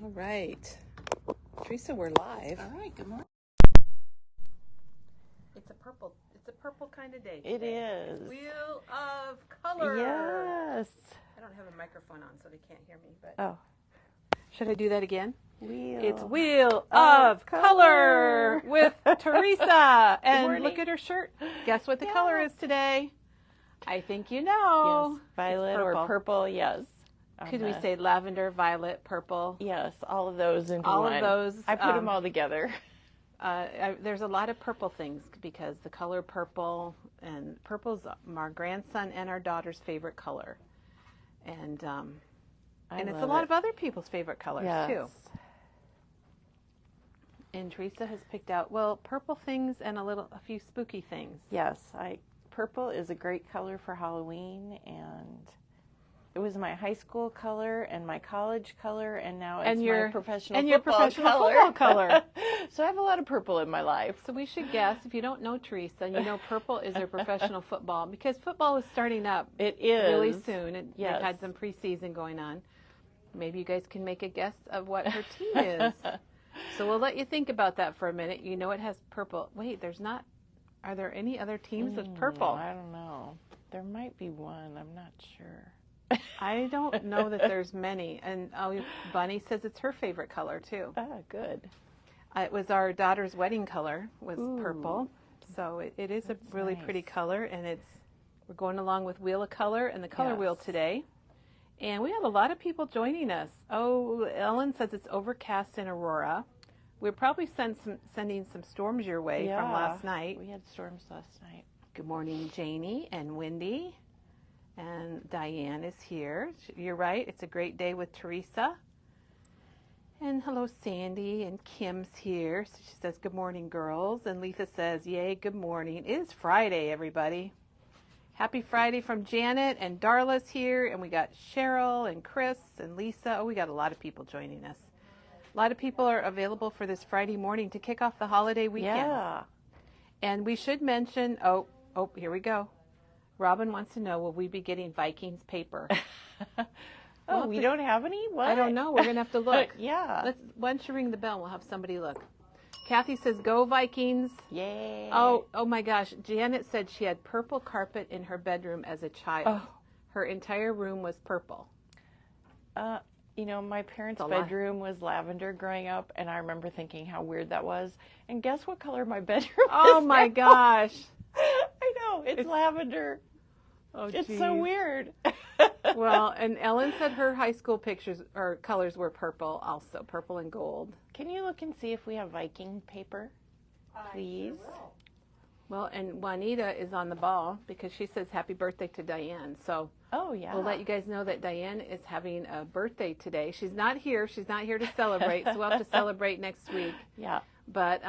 All right. Teresa, we're live. All right, good morning. It's a purple kind of day It today. is. It's Wheel of Color. Yes. I don't have a microphone on, so they can't hear me. But Oh. should I do that again? Wheel. It's Wheel of Color with Teresa. And morning. look at her shirt. Guess what the color is today? I think you know. Yes. Violet or purple, yes. Could we say lavender, violet, purple? Yes, all of those into all one. Of those. I put them all together. There's a lot of purple things because the color purple, and purple's our grandson and our daughter's favorite color. And it's a lot of other people's favorite colors too. And Teresa has picked out, purple things and a few spooky things. Yes, purple is a great color for Halloween, and it was my high school color and my college color, and now it's my professional football color. So I have a lot of purple in my life. So we should guess, if you don't know Teresa, you know purple is her professional football, because football is starting up. It is. Really soon. They've had some preseason going on. Maybe you guys can make a guess of what her team is. So we'll let you think about that for a minute. You know it has purple. Wait, are there any other teams with purple? I don't know. There might be one. I'm not sure. I don't know that there's many. And Bunny says it's her favorite color, too. Ah, good. It was our daughter's wedding color, was purple. So it is a really pretty color. And we're going along with Wheel of Color and the Color Wheel today. And we have a lot of people joining us. Oh, Ellen says it's overcast in Aurora. We're probably sending some storms your way from last night. We had storms last night. Good morning, Janie and Wendy. And Diane is here. You're right. It's a great day with Teresa. And hello, Sandy. And Kim's here. So she says, good morning, girls. And Letha says, yay, good morning. It is Friday, everybody. Happy Friday from Janet. And Darla's here. And we got Cheryl and Chris and Lisa. Oh, we got a lot of people joining us. A lot of people are available for this Friday morning to kick off the holiday weekend. Yeah. And we should mention, here we go. Robin wants to know, will we be getting Vikings paper? We don't have any? What? I don't know. We're going to have to look. Yeah. Why don't you ring the bell? We'll have somebody look. Kathy says, go Vikings. Yay. Oh my gosh. Janet said she had purple carpet in her bedroom as a child. Oh. Her entire room was purple. My parents' bedroom was lavender growing up, and I remember thinking how weird that was. And guess what color my bedroom is? Oh my gosh. I know. It's lavender. Oh, it's so weird. Well, and Ellen said her high school pictures or colors were purple also, purple and gold. Can you look and see if we have Viking paper, please? Sure will. Well, and Juanita is on the ball because she says happy birthday to Diane. So we'll let you guys know that Diane is having a birthday today. She's not here. She's not here to celebrate, so we'll have to celebrate next week. Yeah. But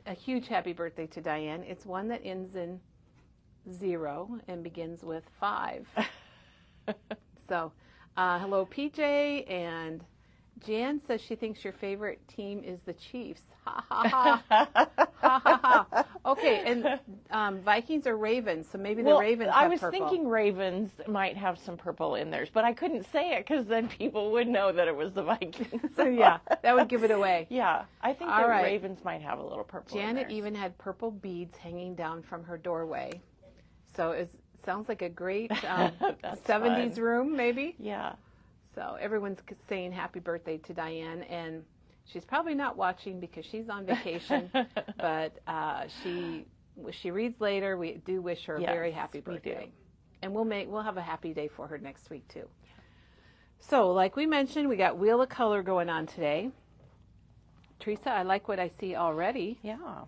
a huge happy birthday to Diane. It's one that ends in 0 and begins with 5. So, hello, PJ, and Jan says she thinks your favorite team is the Chiefs. Ha, ha, ha. Ha, ha, ha. Okay, and Vikings or Ravens, so maybe the Ravens have purple. I was thinking Ravens might have some purple in theirs, but I couldn't say it because then people would know that it was the Vikings. So, yeah, that would give it away. Yeah, I think the Ravens might have a little purple in Janet theirs. even had purple beads hanging down from her doorway. So it sounds like a great 70s room, maybe. Yeah. So everyone's saying happy birthday to Diane, and she's probably not watching because she's on vacation, but she reads later. We do wish her a very happy birthday. And we'll have a happy day for her next week too. So like we mentioned, we got Wheel of Color going on today. Teresa, I like what I see already. Yeah.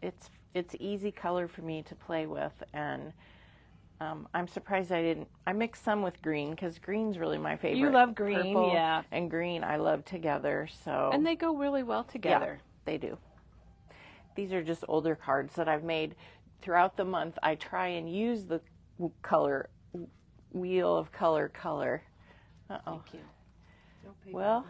It's easy color for me to play with, and I'm surprised I mixed some with green because green's really my favorite. You love green, Purple and green I love together. So and they go really well together. Yeah, they do. These are just older cards that I've made throughout the month. I try and use the color Wheel of Color. Thank you. Well,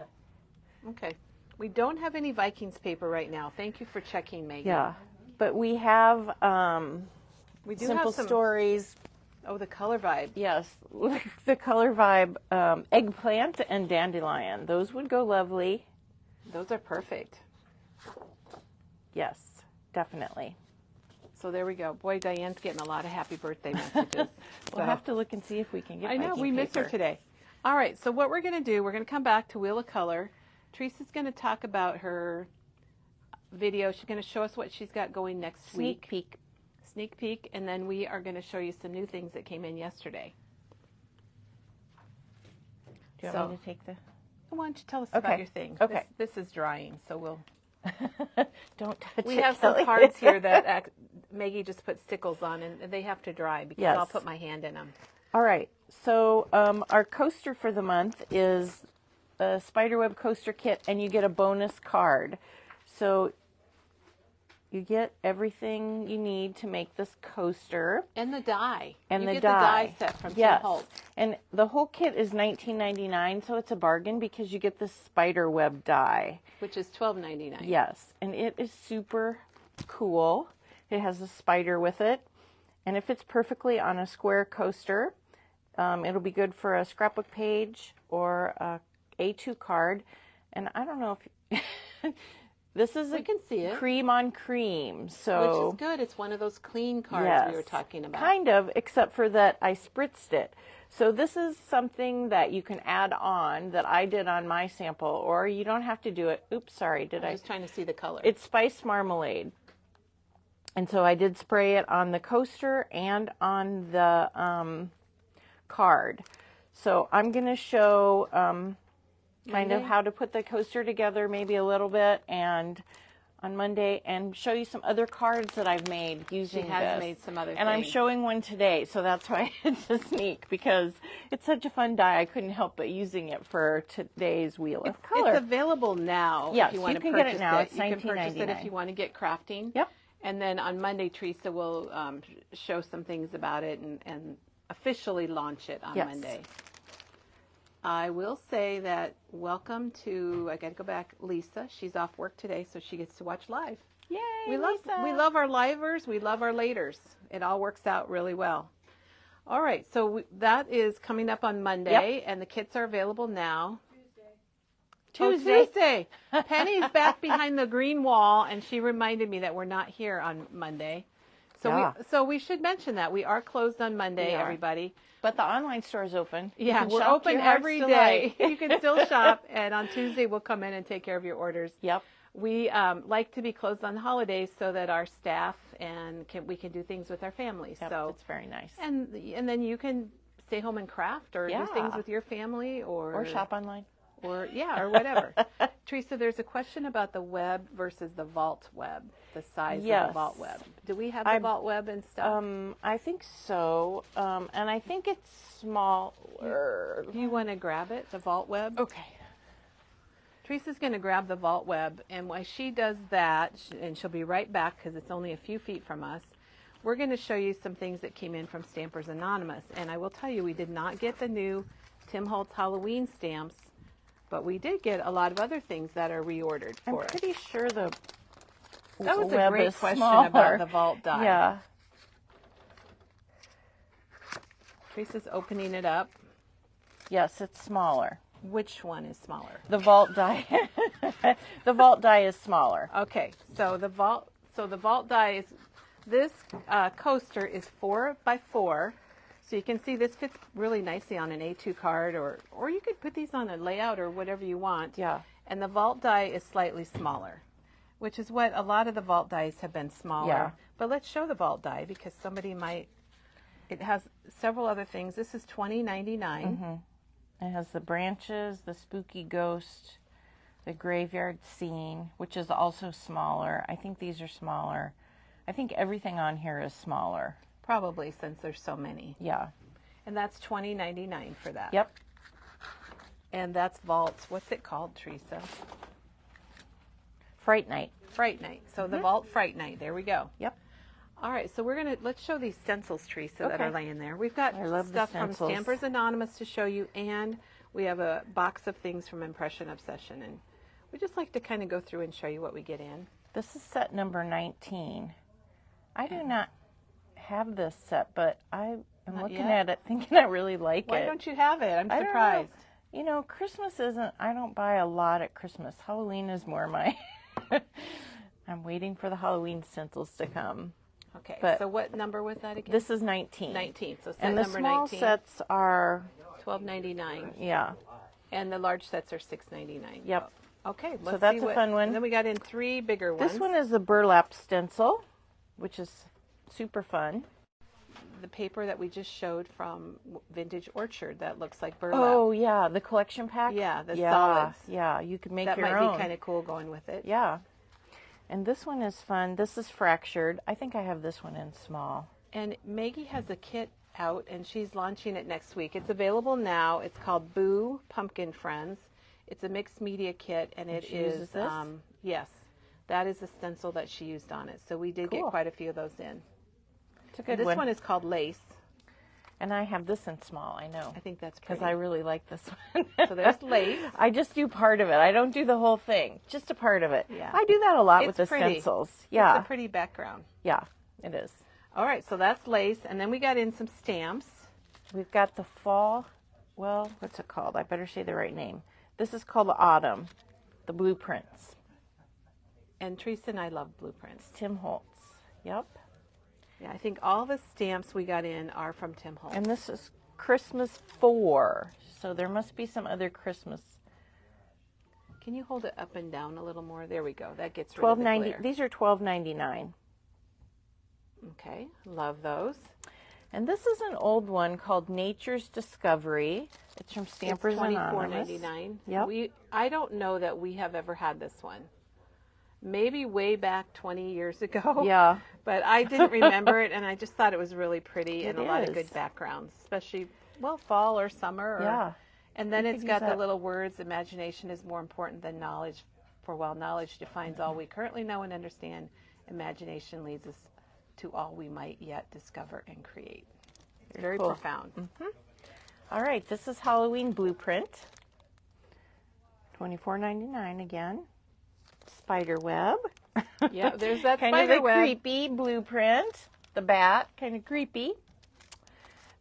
okay. We don't have any Vikings paper right now. Thank you for checking, Megan. Yeah, but we have we do Simple have some Stories Oh, the Color Vibe. Yes, the Color Vibe eggplant and dandelion. Those would go lovely. Those are perfect. Yes, definitely. So there we go. Boy, Diane's getting a lot of happy birthday messages. We'll have to look and see if we can get. I know, we miss her today. All right, so what we're going to do, we're going to come back to Wheel of Color. Teresa's going to talk about her video. She's going to show us what she's got going next week. Sneak peek, and then we are going to show you some new things that came in yesterday. Do you want me to take the... Why don't you tell us about your thing? Okay. This is drying, so we'll... Don't touch it, We have some cards here that Maggie just put stickles on, and they have to dry because I'll put my hand in them. All right. So our coaster for the month is a Spiderweb coaster kit, and you get a bonus card. So you get everything you need to make this coaster. And the die. And you the get die. The die set from Tim Holtz. And the whole kit is $19.99, so it's a bargain because you get the Spiderweb die. Which is $12.99. Yes, and it is super cool. It has a spider with it. And it fits perfectly on a square coaster. It'll be good for a scrapbook page or a A2 card. And I don't know if... This is we can see it. Cream on cream, so which is good. It's one of those clean cards we were talking about. Kind of, except for that I spritzed it. So this is something that you can add on that I did on my sample, or you don't have to do it. Oops, sorry, did I? I'm just trying to see the color. It's spiced marmalade, and so I did spray it on the coaster and on the card. So I'm going to show. Kind of how to put the coaster together maybe a little bit and on Monday and show you some other cards that I've made using this. She has made some other things. And I'm showing one today, so that's why it's a sneak because it's such a fun die. I couldn't help but using it for today's Wheel of Color. It's available now. Yes, if you want you to can purchase get it now. it. It's $19.99. You can purchase it if you want to get crafting. Yep. And then on Monday, Teresa will show some things about it and officially launch it on Monday. I will say that welcome to, I got to go back, Lisa. She's off work today, so she gets to watch live. Yay, Lisa. We love our livers. We love our laters. It all works out really well. All right, so that is coming up on Monday, and the kits are available now. Tuesday. Penny's back behind the green wall, and she reminded me that we're not here on Monday. So we should mention that. We are closed on Monday, everybody. But the online store is open. Yeah, we're open every day. You can still shop, and on Tuesday we'll come in and take care of your orders. Yep. We like to be closed on the holidays so that our staff and we can do things with our families. Yep, so it's very nice. And then you can stay home and craft or do things with your family or shop online. Or whatever. Teresa, there's a question about the web versus the vault web, the size of the vault web. Do we have the vault web and stuff? I think so, and I think it's smaller. Do you want to grab it, the vault web? Okay. Teresa's going to grab the vault web, and while she does that, and she'll be right back because it's only a few feet from us, we're going to show you some things that came in from Stampers Anonymous. And I will tell you, we did not get the new Tim Holtz Halloween stamps, but we did get a lot of other things that are reordered for us. I'm pretty sure that was a great question about the vault die. Yeah. Teresa's opening it up. Yes, it's smaller. Which one is smaller? The vault die. The vault die is smaller. Okay, so the vault die is this coaster is 4x4. So you can see this fits really nicely on an A2 card, or you could put these on a layout or whatever you want. Yeah. And the vault die is slightly smaller, which is what a lot of the vault dies have been smaller. Yeah. But let's show the vault die because somebody might. It has several other things. This is $20.99. Mm-hmm. It has the branches, the spooky ghost, the graveyard scene, which is also smaller. I think these are smaller. I think everything on here is smaller. Probably, since there's so many. Yeah. And that's $20.99 for that. Yep. And that's vault. What's it called, Teresa? Fright Night. Fright Night. So the vault Fright Night. There we go. Yep. All right, so let's show these stencils, Teresa, that are laying there. We've got stuff from Stampers Anonymous to show you, and we have a box of things from Impression Obsession. And we just like to kind of go through and show you what we get in. This is set number 19. I do not have this set, but I I'm looking at it thinking I really like it. Why don't you have it? I'm surprised. You know, Christmas isn't, I don't buy a lot at Christmas. Halloween is more my, I'm waiting for the Halloween stencils to come. Okay, so what number was that again? This is 19. 19, so set and the number small 19. sets are $12.99. Yeah. And the large sets are $6.99. Yep. Okay, let's so that's see a fun one. And then we got in 3 bigger ones. This one is the burlap stencil, which is super fun. The paper that we just showed from Vintage Orchard that looks like burlap. Oh, yeah, the collection pack? Yeah, the solids. Yeah, you can make that your own. That might be kind of cool going with it. Yeah. And this one is fun. This is fractured. I think I have this one in small. And Maggie has a kit out, and she's launching it next week. It's available now. It's called Boo Pumpkin Friends. It's a mixed media kit, and it is, yes, that is the stencil that she used on it. So we did get quite a few of those in. It's a good one. This one is called Lace. And I have this in small, I know. I think that's pretty. Because I really like this one. So there's Lace. I just do part of it. I don't do the whole thing, just a part of it. Yeah. I do that a lot with the pretty. stencils. Yeah. It's a pretty background. Yeah, it is. All right, so that's Lace. And then we got in some stamps. We've got the fall, well, what's it called? I better say the right name. This is called the Autumn, the blueprints. And Teresa and I love blueprints. Tim Holtz. Yep. Yeah, I think all the stamps we got in are from Tim Holtz. And this is Christmas 4, so there must be some other Christmas. Can you hold it up and down a little more? There we go. That gets rid of the glare. These are $12.99. Okay, love those. And this is an old one called Nature's Discovery. It's from Stampers Anonymous. It's $24.99. Yep. I don't know that we have ever had this one. Maybe way back 20 years ago. Yeah. But I didn't remember it, and I just thought it was really pretty and a lot of good backgrounds, especially, well, fall or summer. Yeah. And then it's got the little words, imagination is more important than knowledge, for while knowledge defines all we currently know and understand, imagination leads us to all we might yet discover and create. Very cool. Profound. Mm-hmm. All right, this is Halloween Blueprint. $24.99 again. Spider web. Yeah, there's that kind spider of a web. creepy blueprint. The bat, kind of creepy.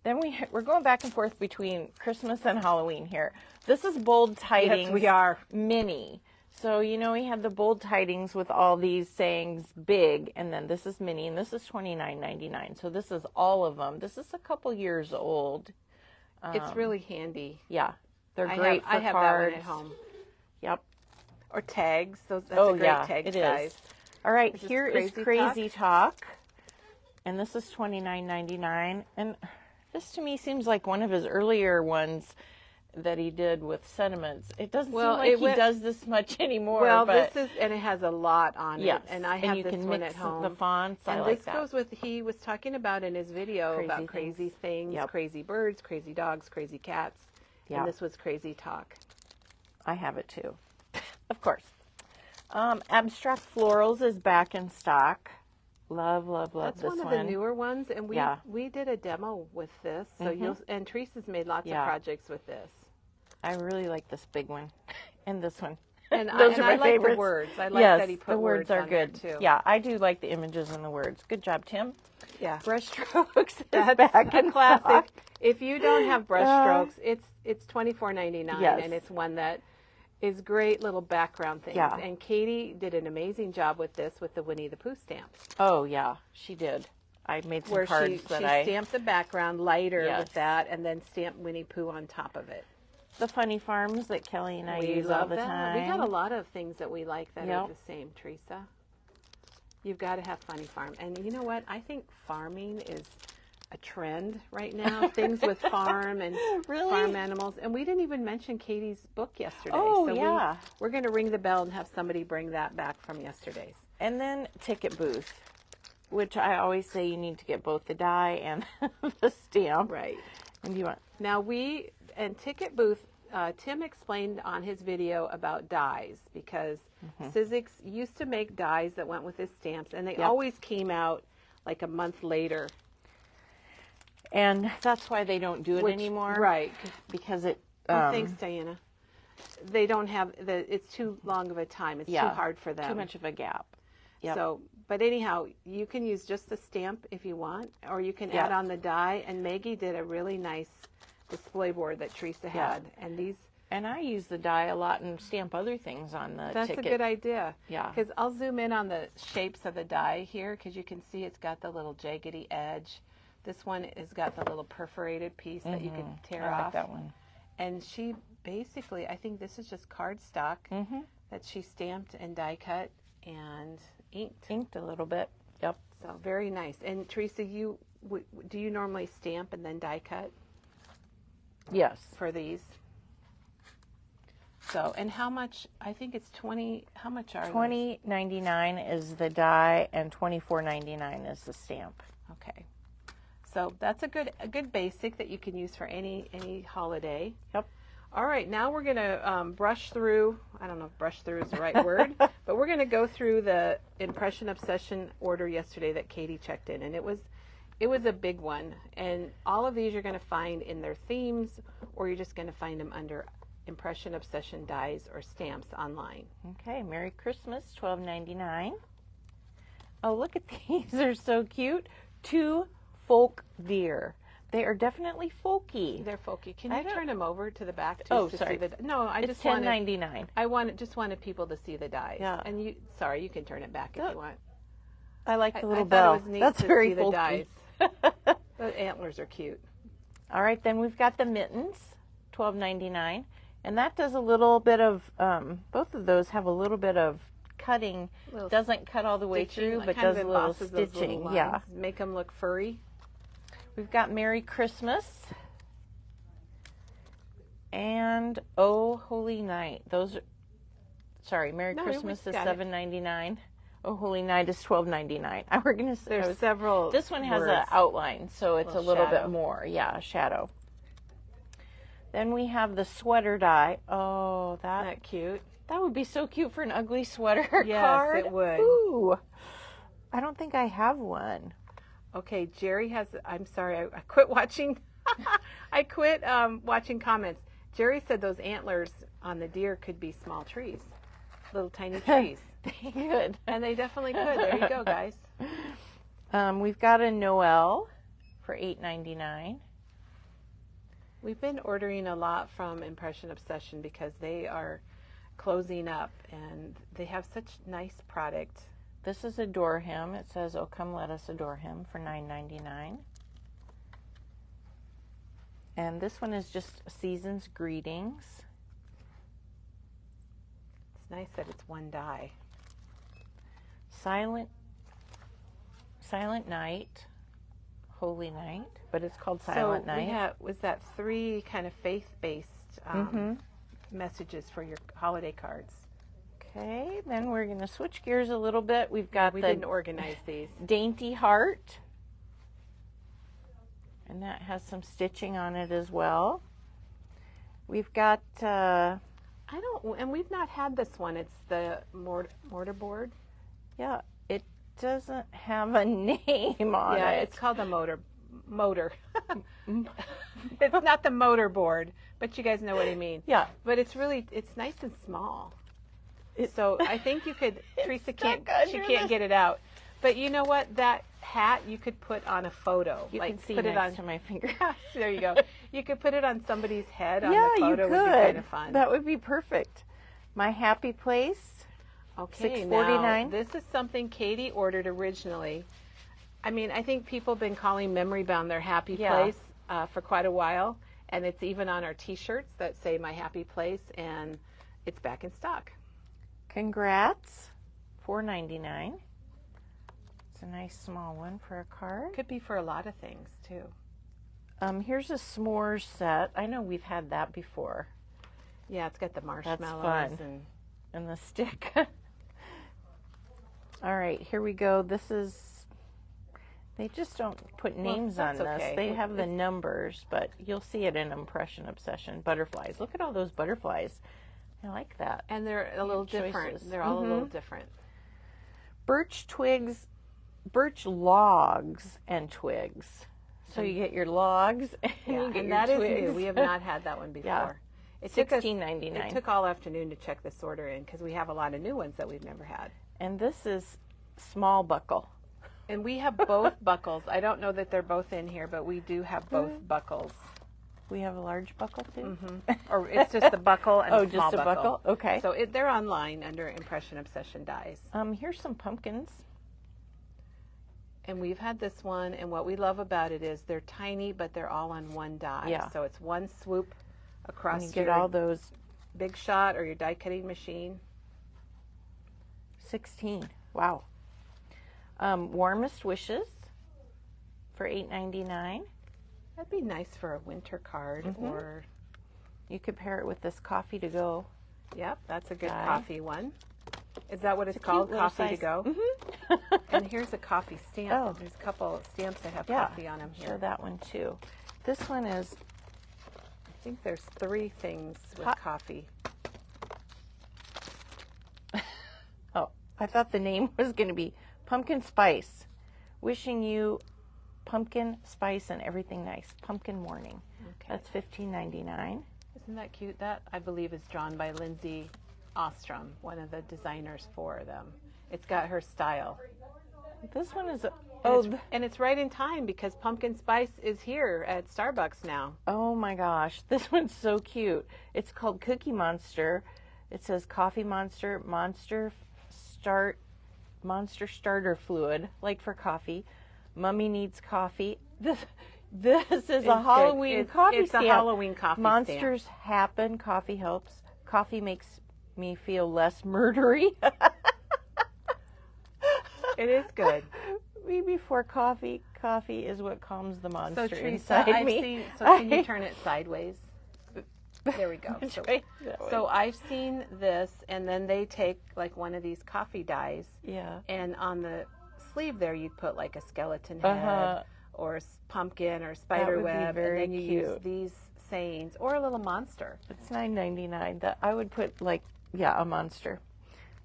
Then we're going back and forth between Christmas and Halloween here. This is Bold Tidings. Yes, we are. Mini. So, you know, we have the Bold Tidings with all these sayings big, and then this is mini, and this is $29.99. So this is all of them. This is a couple years old. It's really handy. Yeah. They're great for cards. I have that one at home. Yep. Or tags. That's a great tag size. Is. All right, here is Crazy Talk. And this is $29.99. And this to me seems like one of his earlier ones that he did with sentiments. It doesn't seem like he does this much anymore. Well, but this is, and it has a lot on it. And I have you this can one mix at home. The fonts. And I like this that. goes with, he was talking about in his video about crazy things, crazy birds, crazy dogs, crazy cats. Yeah. And this was Crazy Talk. I have it too. Of course. Abstract Florals is back in stock. Love, love, love this one. That's one of the newer ones, and we did a demo with this. So and Teresa's made lots of projects with this. I really like this big one and this one. And those are my favorites. Like the words. I like that he put the words are on good there too. Yeah, I do like the images and the words. Good job, Tim. Yeah. Brushstrokes. That's back a in classic. stock. If you don't have brushstrokes, it's $24.99, yes. and it's one that is great little background things. Yeah. And Katie did an amazing job with this with the Winnie the Pooh stamps. Oh yeah, she did. I made some cards she that stamped the background lighter with that, and then stamped Winnie Pooh on top of it. The Funny Farms that Kelly and I use all the time. We got a lot of things that we like that are the same, Teresa. You've got to have Funny Farm. And you know what? I think farming is a trend right now. Things with farm and farm animals. And we didn't even mention Katie's book yesterday. Oh, so we're going to ring the bell and have somebody bring that back from yesterday's. And then Ticket Booth, which I always say you need to get both the die and the stamp. Right. And you want... Now Ticket Booth, Tim explained on his video about dies because Sizzix used to make dies that went with his stamps, and they always came out like a month later. And that's why they don't do it anymore. Right. Because it... thanks, Diana. They don't have... it's too long of a time. It's too hard for them. Too much of a gap. Yep. So, but anyhow, you can use just the stamp if you want, or you can add on the die. And Maggie did a really nice display board that Teresa had, and these. And I use the die a lot and stamp other things on the That's ticket. a good idea. Yeah. Because I'll zoom in on the shapes of the die here, because you can see it's got the little jaggedy edge. This one has got the little perforated piece that you can tear off. I like that one. And she basically, I think this is just cardstock that she stamped and die cut and inked. Inked a little bit. Yep. So very nice. And Teresa, do you normally stamp and then die cut? Yes. For these? So, and how much? I think it's 20. How much are $20.99 is the die, and $24.99 is the stamp. Okay. So that's a good basic that you can use for any holiday. Yep. All right, now we're going to brush through. I don't know if brush through is the right word, but we're going to go through the Impression Obsession order yesterday that Katie checked in, and it was a big one. And all of these you're going to find in their themes, or you're just going to find them under Impression Obsession dies or stamps online. Okay, Merry Christmas, $12.99. Oh, look at these. They're so cute. 2 folk deer. They are definitely folky. They're folky. Can you turn them over to the back too? Oh, to sorry. See no, I it's just $10.99. I just wanted people to see the dies. Yeah. And you can turn it back if you want. I like the little I bell. Thought it was neat That's to very see folky. the dies. The antlers are cute. All right, then we've got the mittens, $12.99. And that does a little bit of, both of those have a little bit of cutting. Doesn't cut all the way through, but does a little stitching. Yeah. Make them look furry. We've got Merry Christmas and Oh Holy Night. Merry Christmas is $7.99. Oh Holy Night is $12.99. We're going to. There's several. This one has an outline, so it's a little bit more. Yeah, a shadow. Then we have the sweater die. Oh, Isn't that cute? That would be so cute for an ugly sweater yes, card. Yes, it would. Ooh. I don't think I have one. Okay, Jerry has. I'm sorry, I quit watching. I quit watching comments. Jerry said those antlers on the deer could be small trees, little tiny trees. They could, and they definitely could. There you go, guys. We've got a Noel for $8.99. We've been ordering a lot from Impression Obsession because they are closing up and they have such nice product. This is Adore Him. It says, "Oh, come let us adore him" for $9.99. And this one is just Season's Greetings. It's nice that it's one die. Silent Night, Holy Night, but it's called Silent Night. Was that 3 kind of faith-based messages for your holiday cards? Okay, then we're going to switch gears a little bit. We didn't organize these. Dainty Heart, and that has some stitching on it as well. We've got and we've not had this one. It's the mortar board. Yeah, it doesn't have a name on it. Yeah, it's called the motor. It's not the motor board, but you guys know what I mean. Yeah. But it's nice and small. So I think you could, Teresa can't get it out. But you know what? That hat you could put on a photo. You can see next to my finger. There you go. You could put it on somebody's head on the photo. You could. Would be kind of fun. That would be perfect. My Happy Place. Okay, $6.49. now this is something Katie ordered originally. I mean, I think people have been calling Memory Bound their happy place for quite a while, and it's even on our T-shirts that say My Happy Place, and it's back in stock. Congrats, $4.99. It's a nice small one for a card. Could be for a lot of things too. Here's a s'mores set. I know we've had that before. Yeah, it's got the marshmallows. That's fun. And the stick. All right, here we go. This is, they just don't put names on this. Okay. They have the numbers, but you'll see it in Impression Obsession. Butterflies. Look at all those butterflies. I like that. And they're a little different. They're all a little different. Birch logs and twigs. So you get your logs and you get your twigs. Is new. We have not had that one before. Yeah. It's $16.99. It took all afternoon to check this order in because we have a lot of new ones that we've never had. And this is small buckle. And we have both buckles. I don't know that they're both in here, but we do have both buckles. We have a large buckle too? Or it's just a buckle and a small just a buckle? Okay. So they're online under Impression Obsession Dies. Here's some pumpkins. And we've had this one, and what we love about it is they're tiny, but they're all on one die. Yeah. So it's one swoop across you get all those Big Shot or your die cutting machine. 16. Wow. Warmest Wishes for $8.99. That'd be nice for a winter card, or you could pair it with this coffee to go. Yep, that's a good coffee one. Is that what it's called? Coffee to go? And here's a coffee stamp. Oh. There's a couple of stamps that have coffee on them here. Show that one too. This one is, I think there's 3 things with coffee. Oh, I thought the name was going to be Pumpkin Spice. Wishing you pumpkin spice and everything nice. Pumpkin Morning. Okay. That's $15.99. Isn't that cute? That, I believe, is drawn by Lindsay Ostrom, one of the designers for them. It's got her style. This one is and it's right in time because pumpkin spice is here at Starbucks now. Oh my gosh, this one's so cute. It's called Cookie Monster. It says Coffee Monster, Monster Starter Fluid, like for coffee. Mummy needs coffee. This is a Halloween coffee stamp. It's a Halloween coffee Monsters stamp. happen. Coffee helps. Coffee makes me feel less murdery. It is good. Me before coffee. Coffee is what calms the monster Teresa, inside me. So can you turn it sideways? There we go. So I've seen this, and then they take like one of these coffee dies. Yeah. And on the sleeve there, you'd put like a skeleton head or a pumpkin or a spider web, and then you use these sayings or a little monster. It's $9.99. That I would put like a monster.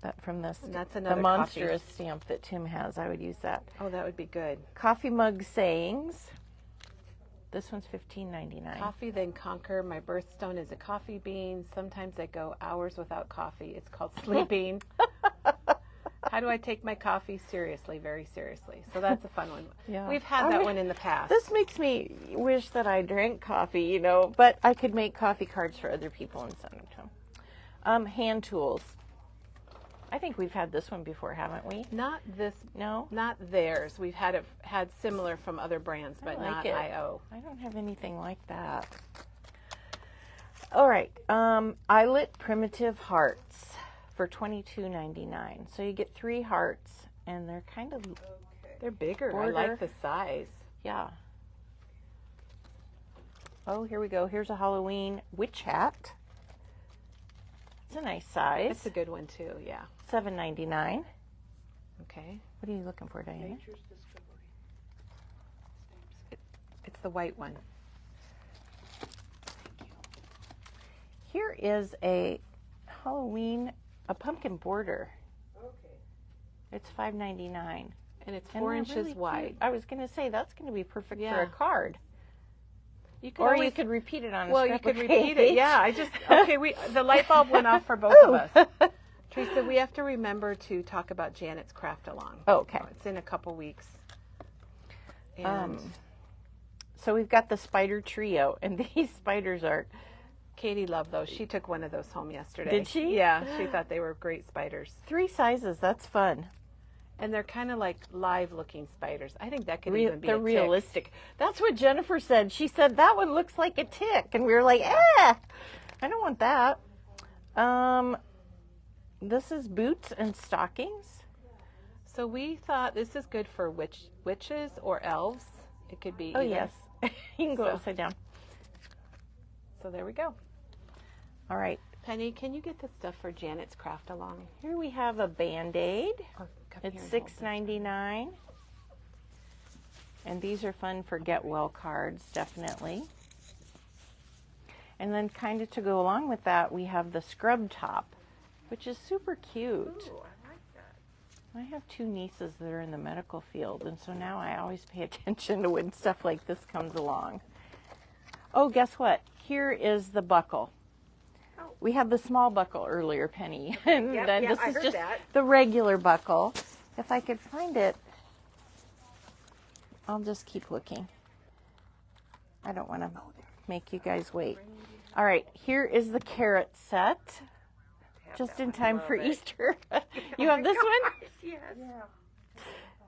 That from this. And that's another the monstrous stamp that Tim has. I would use that. Oh, that would be good. Coffee mug sayings. This one's $15.99. Coffee then conquer. My birthstone is a coffee bean. Sometimes I go hours without coffee. It's called sleeping. How do I take my coffee seriously? Very seriously. So that's a fun one. Yeah. We've had that one in the past. This makes me wish that I drank coffee, you know, but I could make coffee cards for other people and send them to them. Hand tools. I think we've had this one before, haven't we? Not this. No? Not theirs. We've had similar from other brands, but not IO. I don't have anything like that. All right. Eyelet Primitive Hearts for $22.99. So you get 3 hearts, and they're kind of they're bigger. Border. I like the size. Yeah. Oh, here we go. Here's a Halloween witch hat. It's a nice size. It's a good one too. Yeah. $7.99. Okay. What are you looking for, Diana? Nature's Discovery. It's the white one. Thank you. Here is a Halloween, a pumpkin border. Okay. It's $5.99. And it's 4 inches really wide. Cute. I was going to say that's going to be perfect for Yeah. a card. You could Or always, you could repeat it on a well, scrap you could of repeat page. it. Yeah, the light bulb went off for both of us. Teresa, we have to remember to talk about Janet's Craft Along. Okay. It's in a couple weeks. And so we've got the spider trio, and these spiders are... Katie loved those. She took one of those home yesterday. Did she? Yeah, she thought they were great spiders. 3 sizes. That's fun. And they're kind of like live-looking spiders. I think that could even be a They're tick. realistic. That's what Jennifer said. She said, that one looks like a tick. And we were like, I don't want that. This is boots and stockings. So we thought this is good for witches or elves. It could be Oh, either. yes. You can go upside down. So there we go. All right. Penny, can you get the stuff for Janet's Craft Along? Here we have a Band-Aid. It's $6.99. And these are fun for Get Well cards, definitely. And then kind of to go along with that, we have the Scrub Top, which is super cute. Ooh, I like that. I have 2 nieces that are in the medical field, and so now I always pay attention to when stuff like this comes along. Oh, guess what? Here is the buckle. Oh. We had the small buckle earlier, Penny, and Yep, then yep, this I is heard just that. the regular buckle. If I could find it, I'll just keep looking. I don't want to make you guys wait. All right, here is the carrot set. Just in time for Easter. You have this one? Yes. Yeah.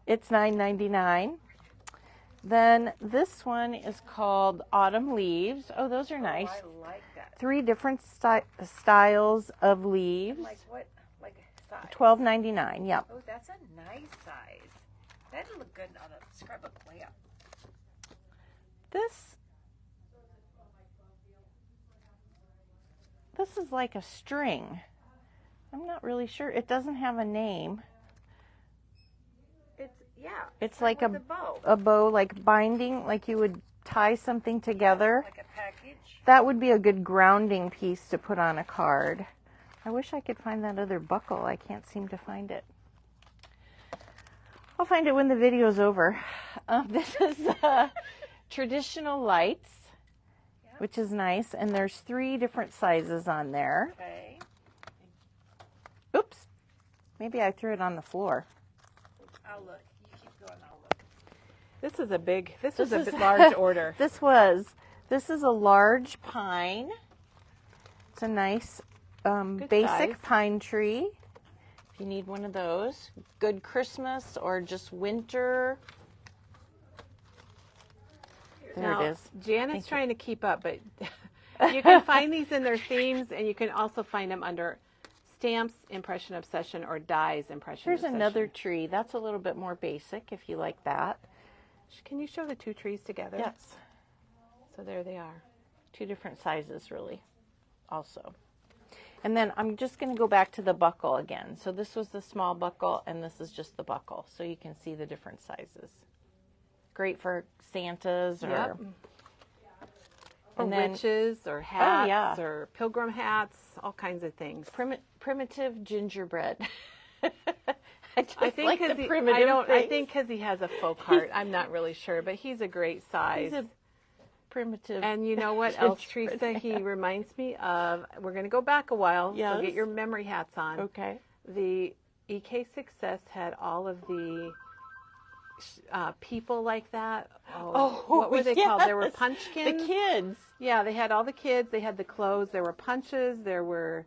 It's $9.99. Then this one is called Autumn Leaves. Oh, those are nice. Oh, I like that. 3 different styles of leaves. Like what? Like size? $12.99. Yep. Oh, that's a nice size. That'd look good on a scrapbook layout. This is like a string. I'm not really sure. It doesn't have a name. It's like a bow, like binding, like you would tie something together. Like a package. That would be a good grounding piece to put on a card. I wish I could find that other buckle. I can't seem to find it. I'll find it when the video's over. This is traditional lights, which is nice, and there's 3 different sizes on there. Okay. Oops, maybe I threw it on the floor. I'll look. You keep going. I'll look. This is a big. This is a large order. This is a large pine. It's a nice basic size. pine tree. If you need one of those, good Christmas or just winter. There Now, it is. Janet's trying to keep up, but you can find these in their themes, and you can also find them under Stamps, Impression Obsession, or Dies, Impression Here's Obsession. another tree. That's a little bit more basic if you like that. Can you show the 2 trees together? Yes. So there they are. 2 different sizes, really, also. And then I'm just going to go back to the buckle again. So this was the small buckle, and this is just the buckle. So you can see the different sizes. Great for Santas or... Or witches, or hats, or pilgrim hats, all kinds of things. Primitive gingerbread. I think because he has a folk heart. I'm not really sure, but he's a great size. He's a primitive. And you know what else, Teresa? He reminds me of. We're going to go back a while. Yes. So get your memory hats on. Okay. The EK Success had all of the people like that. What were they called? There were punchkins. The kids. Yeah, they had all the kids. They had the clothes. There were punches. There were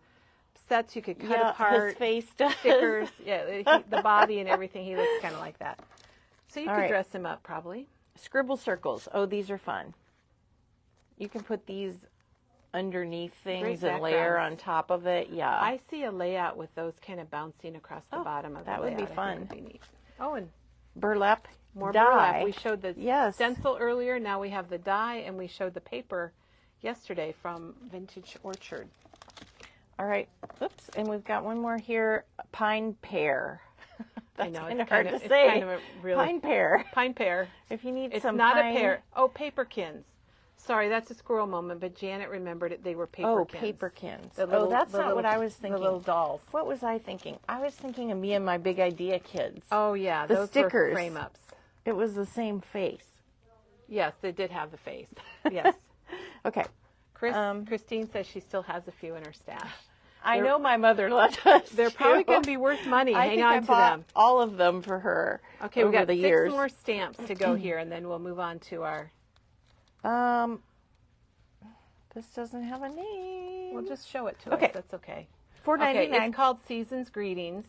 sets you could cut apart. His face does. Stickers. Yeah, the body and everything. He looks kind of like that. So you could dress him up probably. Scribble circles. Oh, these are fun. You can put these underneath things and layer on top of it. Yeah. I see a layout with those kind of bouncing across the bottom of the layout. That would be fun. Would be neat. Oh, and burlap. More dye. burlap. We showed the stencil earlier. Now we have the dye, and we showed the paper yesterday from Vintage Orchard. All right. Oops. And we've got one more here. Pine pear. That's kind of hard to say. Kind of a really, pine pear. Pine pear. If you need it's some not pine... a pear. Oh, paperkins. Sorry, that's a squirrel moment, but Janet remembered it. They were paperkins. Oh, paperkins. That's not what I was thinking. The little dolls. What was I thinking? I was thinking of me and my Big Idea kids. Oh, yeah. The those stickers. Were frame-ups. It was the same face. Yes, they did have the face. Yes. Okay. Christine says she still has a few in her stash. I know my mother left us. They're probably going to be worth money. Hang on to them. All of them for her. Okay, we've got 6 years. more stamps to go here, and then we'll move on to our. This doesn't have a name. We'll just show it to us. That's okay. $4.99. Okay, it's called Season's Greetings.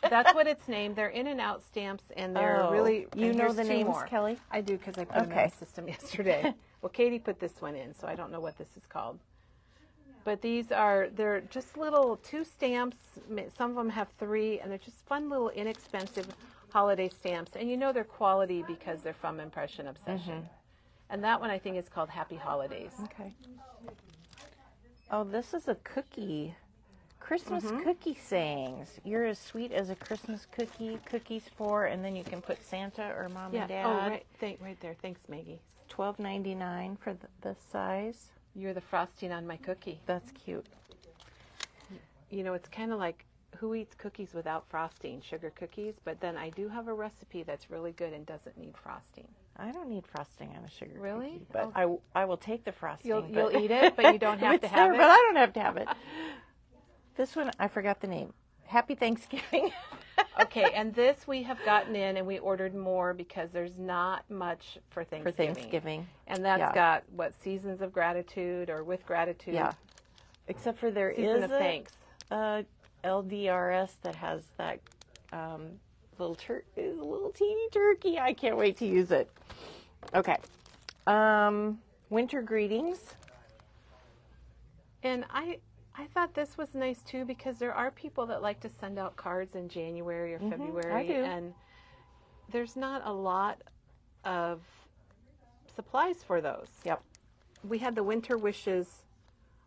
That's what it's named. They're in and out stamps, and they're really. You know the names, more. Kelly? I do because I put them in the system yesterday. Well, Katie put this one in, so I don't know what this is called. But they're just little 2 stamps. Some of them have 3, and they're just fun little inexpensive holiday stamps. And you know they're quality because they're from Impression Obsession. Mm-hmm. And that one I think is called Happy Holidays. Okay. Oh, this is a cookie. Christmas cookie sayings. You're as sweet as a Christmas cookie. Cookies for, and then you can put Santa or Mom and Dad. Oh, right there. Thanks, Maggie. $12.99 for this size. You're the frosting on my cookie. That's cute. You know, it's kind of like who eats cookies without frosting? Sugar cookies. But then I do have a recipe that's really good and doesn't need frosting. I don't need frosting on a sugar cookie. But I will take the frosting. You'll eat it, but you don't have to have it. But I don't have to have it. This one, I forgot the name. Happy Thanksgiving. Okay, and this we have gotten in, and we ordered more because there's not much for Thanksgiving. And that's got, what, Seasons of Gratitude or With Gratitude? Yeah. Except for there Season is of Thanks. LDRS that has that little teeny turkey. I can't wait to use it. Okay. Winter greetings. And I thought this was nice too, because there are people that like to send out cards in January or February. I do. And there's not a lot of supplies for those. Yep. We had the Winter Wishes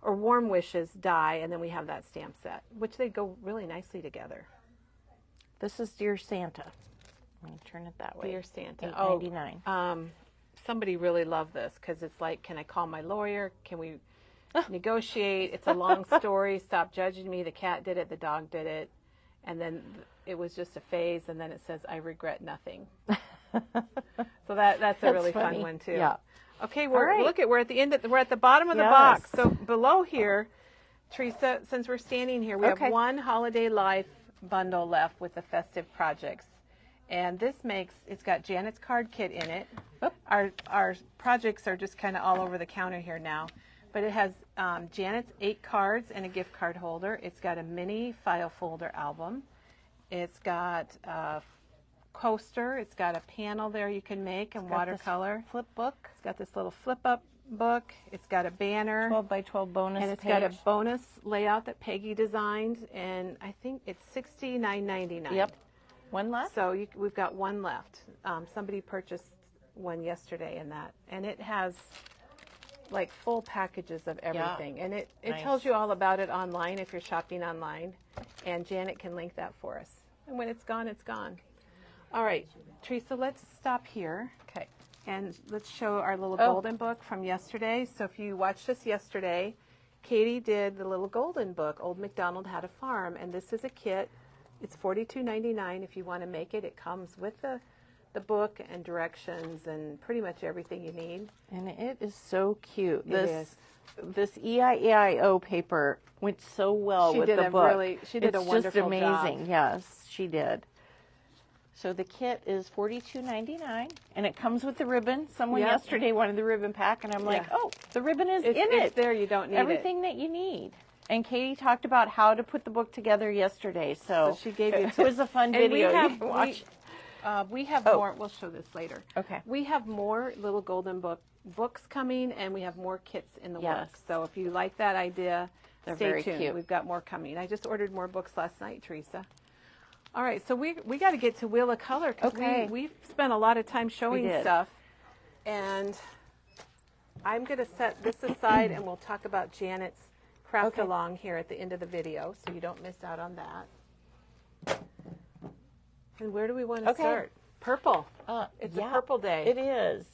or Warm Wishes die, and then we have that stamp set, which they go really nicely together. This is Dear Santa. Let me turn it that way. Dear Santa. $8.99. Somebody really loved this because it's like, can I call my lawyer? Can we negotiate? It's a long story. Stop judging me. The cat did it. The dog did it. And then it was just a phase. And then it says, I regret nothing. So that's a really funny. Fun one too. Yeah. Okay, we're at the end. We're at the bottom of the box. So below here, Teresa, since we're standing here, we have one Holiday Life bundle left with the festive projects. And this it's got Janet's card kit in it. Our projects are just kind of all over the counter here now. But it has Janet's 8 cards and a gift card holder. It's got a mini file folder album. It's got a coaster. It's got a panel there you can make in watercolor. Flip book. It's got this little flip-up book. It's got a banner. 12 by 12 bonus and it's got a bonus layout that Peggy designed. And I think it's $69.99. Yep. One left? So we've got one left. Somebody purchased one yesterday in that. And it has like full packages of everything. And it tells you all about it online if you're shopping online. And Janet can link that for us. And when it's gone, it's gone. All right, Teresa, let's stop here. Okay. And let's show our little golden book from yesterday. So if you watched us yesterday, Katie did the little golden book, Old MacDonald Had a Farm. And this is a kit. It's $42.99 if you want to make it. It comes with the book and directions and pretty much everything you need. And it is so cute. This EIEIO paper went so well with the book. She did a wonderful job. It's just amazing. Yes, she did. So the kit is $42.99, and it comes with the ribbon. Someone yesterday wanted the ribbon pack, and I'm like, oh, the ribbon is in it. It's there. You don't need everything that you need. And Katie talked about how to put the book together yesterday, so she gave you. It was a fun video. You can watch. We have more. We'll show this later. Okay. We have more little golden books coming, and we have more kits in the works. So if you like that idea, stay tuned. Cute. We've got more coming. I just ordered more books last night, Teresa. All right, so we got to get to Wheel of Color because we've spent a lot of time showing stuff, and I'm going to set this aside, and we'll talk about Janet's craft along here at the end of the video, so you don't miss out on that. And where do we want to start? Purple. It's a purple day. It is.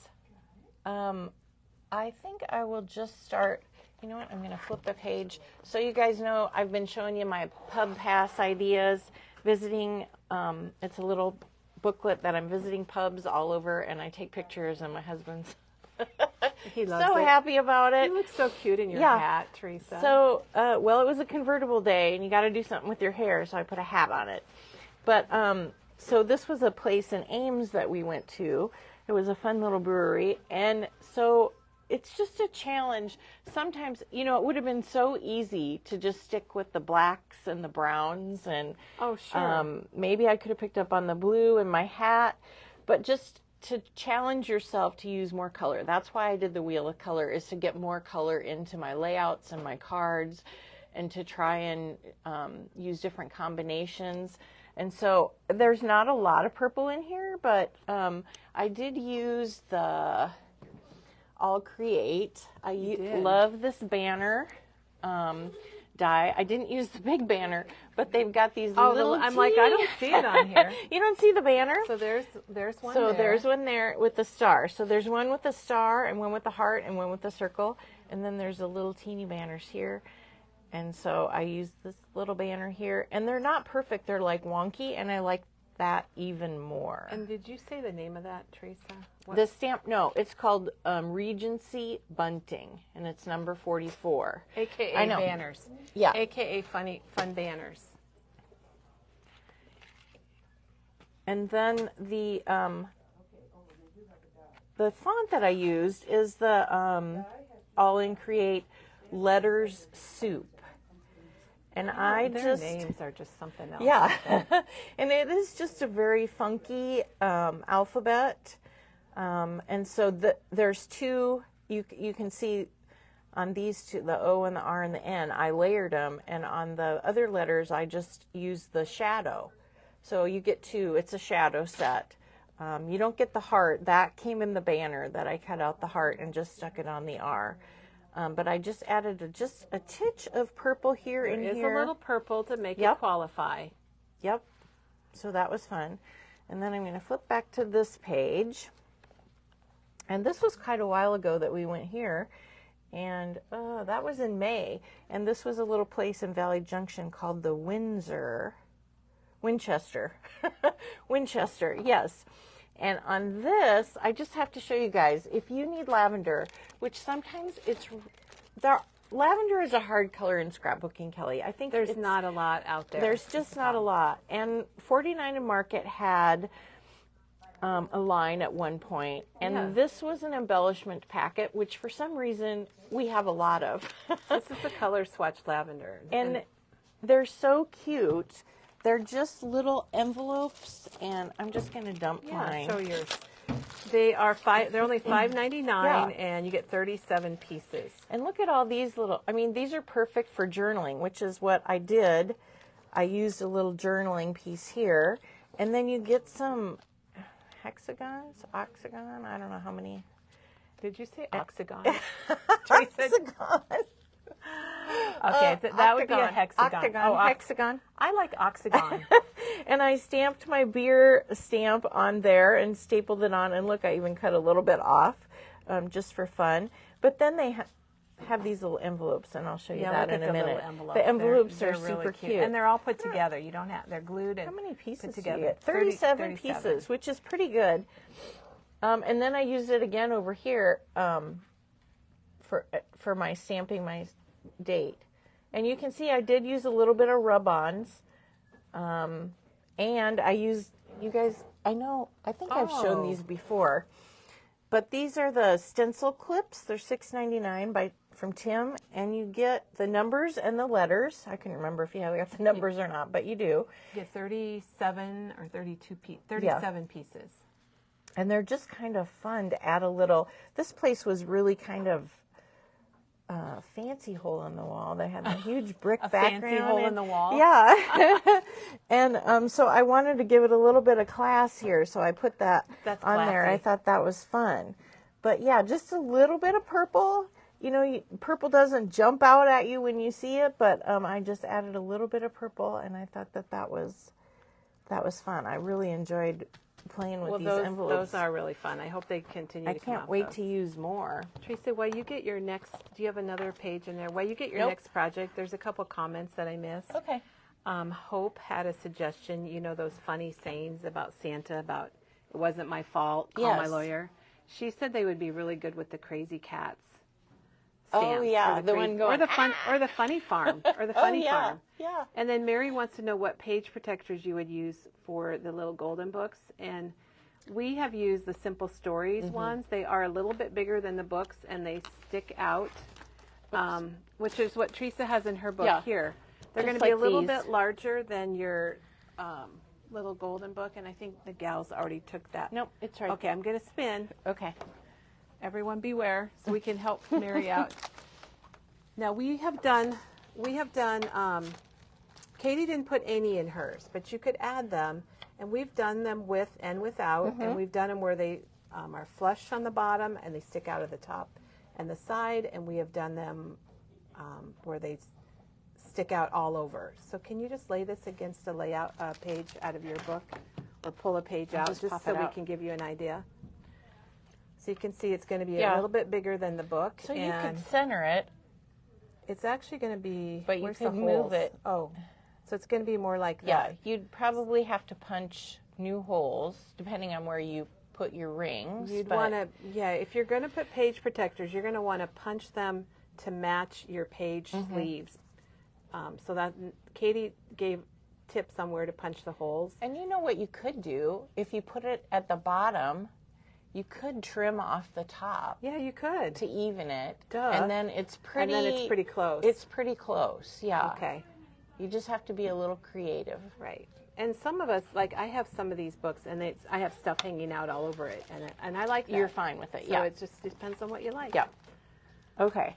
I think I will just start. You know what? I'm going to flip the page. So you guys know I've been showing you my pub pass ideas. Visiting, it's a little booklet that I'm visiting pubs all over, and I take pictures, and my husband's he loves so happy about it. You look so cute in your hat, Teresa. So, well, it was a convertible day, and you got to do something with your hair, so I put a hat on it. But so this was a place in Ames that we went to. It was a fun little brewery, and so it's just a challenge. Sometimes, you know, it would have been so easy to just stick with the blacks and the browns, and maybe I could have picked up on the blue in my hat, but just to challenge yourself to use more color. That's why I did the Wheel of Color, is to get more color into my layouts and my cards, and to try and use different combinations. And so there's not a lot of purple in here, but I did use the All Create. I love this banner die. I didn't use the big banner, but they've got these little I'm like, I don't see it on here. You don't see the banner? So there's one So there. There's one there with the star. So there's one with the star, and one with the heart, and one with the circle. And then there's the little teeny banners here. And so I use this little banner here. And they're not perfect. They're like wonky, and I like that even more. And did you say the name of that, Teresa? The stamp, no, it's called Regency Bunting, and it's number 44. AKA banners. Yeah. AKA fun banners. And then the font that I used is the All in Create Letters Soup. And their names are just something else. Yeah. And it is just a very funky alphabet. And so there's two, you can see on these two, the O and the R and the N, I layered them. And on the other letters, I just used the shadow. So you get two, it's a shadow set. You don't get the heart. That came in the banner that I cut out the heart and just stuck it on the R. But I just added just a titch of purple here and here. There is a little purple to make it qualify. Yep. So that was fun. And then I'm going to flip back to this page. And this was quite a while ago that we went here. And that was in May. And this was a little place in Valley Junction called the Winchester. Winchester, yes. And on this, I just have to show you guys, if you need lavender, which sometimes lavender is a hard color in scrapbooking, Kelly. I think there's not a lot out there. There's just not a lot. And 49 and Market had a line at one point, and this was an embellishment packet, which for some reason we have a lot of. This is the color swatch lavender. And they're so cute. They're just little envelopes, and I'm just going to dump mine. Show yours. They're only $5.99, and you get 37 pieces. And look at all these little, these are perfect for journaling, which is what I did. I used a little journaling piece here, and then you get some octagon, I don't know how many. Did you say octagon? Hexagon. Okay, that would be a hexagon. Hexagon. I like octagon. And I stamped my beer stamp on there and stapled it on. And look, I even cut a little bit off just for fun. But then they have these little envelopes, and I'll show you that in a minute. The envelopes are super really cute. And they're all put together. You don't have, they're glued and how many pieces put together? Do you get? 37 pieces, which is pretty good. And then I used it again over here for my stamping my date. And you can see I did use a little bit of rub-ons. And I used, you guys, I think I've shown these before. But these are the stencil clips. They're $6.99 from Tim. And you get the numbers and the letters. I couldn't remember if you have got the numbers or not, but you do. You get 37 or 37 pieces. And they're just kind of fun to add a little. This place was really kind of fancy hole in the wall. They had a huge brick background. Fancy hole in the wall? Yeah. And so I wanted to give it a little bit of class here, so I put that That's on classy. there. I thought that was fun. But yeah, just a little bit of purple. Purple doesn't jump out at you when you see it, but I just added a little bit of purple, and I thought that was fun. I really enjoyed playing with these envelopes. Those are really fun. I hope they continue to come out. I can't wait to use more. Teresa, while you get your next, do you have another page in there? While you get your next project, there's a couple comments that I missed. Okay. Hope had a suggestion, those funny sayings about Santa, about it wasn't my fault, call my lawyer. She said they would be really good with the crazy cats. Oh yeah, the one going or the funny farm or the funny farm. Yeah. And then Mary wants to know what page protectors you would use for the little golden books, and we have used the Simple Stories ones. They are a little bit bigger than the books, and they stick out, which is what Teresa has in her book here. They're going to be a little bit larger than your little golden book, and I think the gals already took that. Nope, it's right. Okay, I'm going to spin. Okay. Everyone beware, so we can help Mary out. Now we have done, Katie didn't put any in hers, but you could add them, and we've done them with and without, and we've done them where they are flush on the bottom and they stick out of the top and the side, and we have done them where they stick out all over. So can you just lay this against a layout page out of your book, or pull a page out just so we can give you an idea? So you can see it's going to be a little bit bigger than the book. So you could center it. It's actually going to be, but you could move it. Oh, so it's going to be more like that. Yeah, you'd probably have to punch new holes depending on where you put your rings. You'd want to, if you're going to put page protectors, you're going to want to punch them to match your page sleeves. So that Katie gave tips on where to punch the holes. And you know what you could do? If you put it at the bottom, you could trim off the top. Yeah, you could. To even it. Duh. And then it's pretty... And then it's pretty close. It's pretty close, yeah. Okay. You just have to be a little creative. Right. And some of us, like I have some of these books, and I have stuff hanging out all over it, and I like that. You're fine with it, so yeah. It just depends on what you like. Yeah. Okay.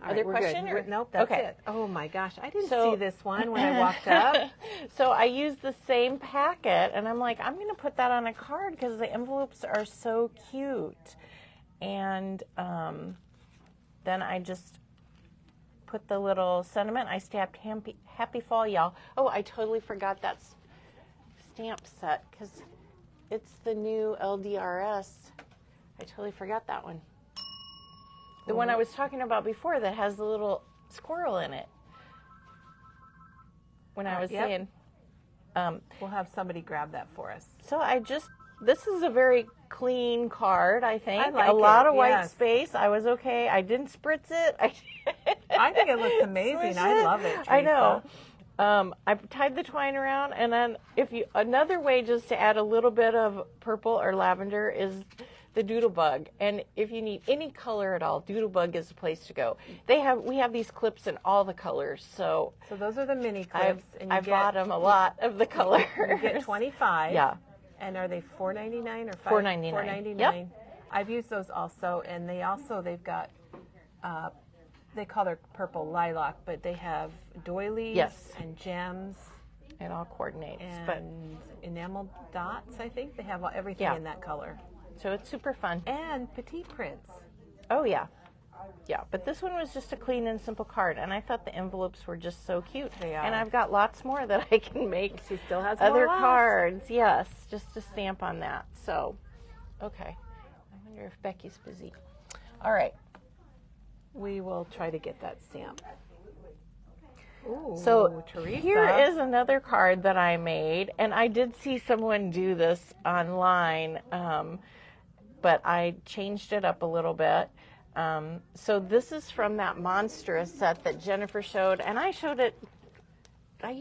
Other question? Nope, that's it. Oh my gosh, I didn't see this one when I walked up. So I used the same packet, and I'm like, I'm going to put that on a card because the envelopes are so cute. And then I just put the little sentiment. I stamped Happy Fall, y'all. Oh, I totally forgot that stamp set because it's the new LDRS. I totally forgot that one. The one I was talking about before that has the little squirrel in it. When I was saying. We'll have somebody grab that for us. So this is a very clean card, I think. I like a lot of white yes. space. I was okay. I didn't spritz it. I think it looks amazing. I love it, Teresa. I know. I tied the twine around, and then another way just to add a little bit of purple or lavender is the Doodlebug. And if you need any color at all, Doodlebug is the place to go. We have these clips in all the colors. So those are the mini clips. I bought them a lot of the colors. You get 25. Yeah. And are they $4.99 or $4.99? $4.99. Yep. I've used those also, and they've got they call their purple lilac, but they have doilies and gems. It all coordinates. And enamel dots, I think. They have everything in that color. So it's super fun. And petite prints. Oh, yeah. Yeah, but this one was just a clean and simple card, and I thought the envelopes were just so cute. They are. And I've got lots more that I can make. She still has other more left. cards, yes, just to stamp on that. So, okay. I wonder if Becky's busy. All right. We will try to get that stamp. Ooh, so Teresa. Here is another card that I made, and I did see someone do this online, but I changed it up a little bit. So this is from that Monstrous set that Jennifer showed, and I showed it. I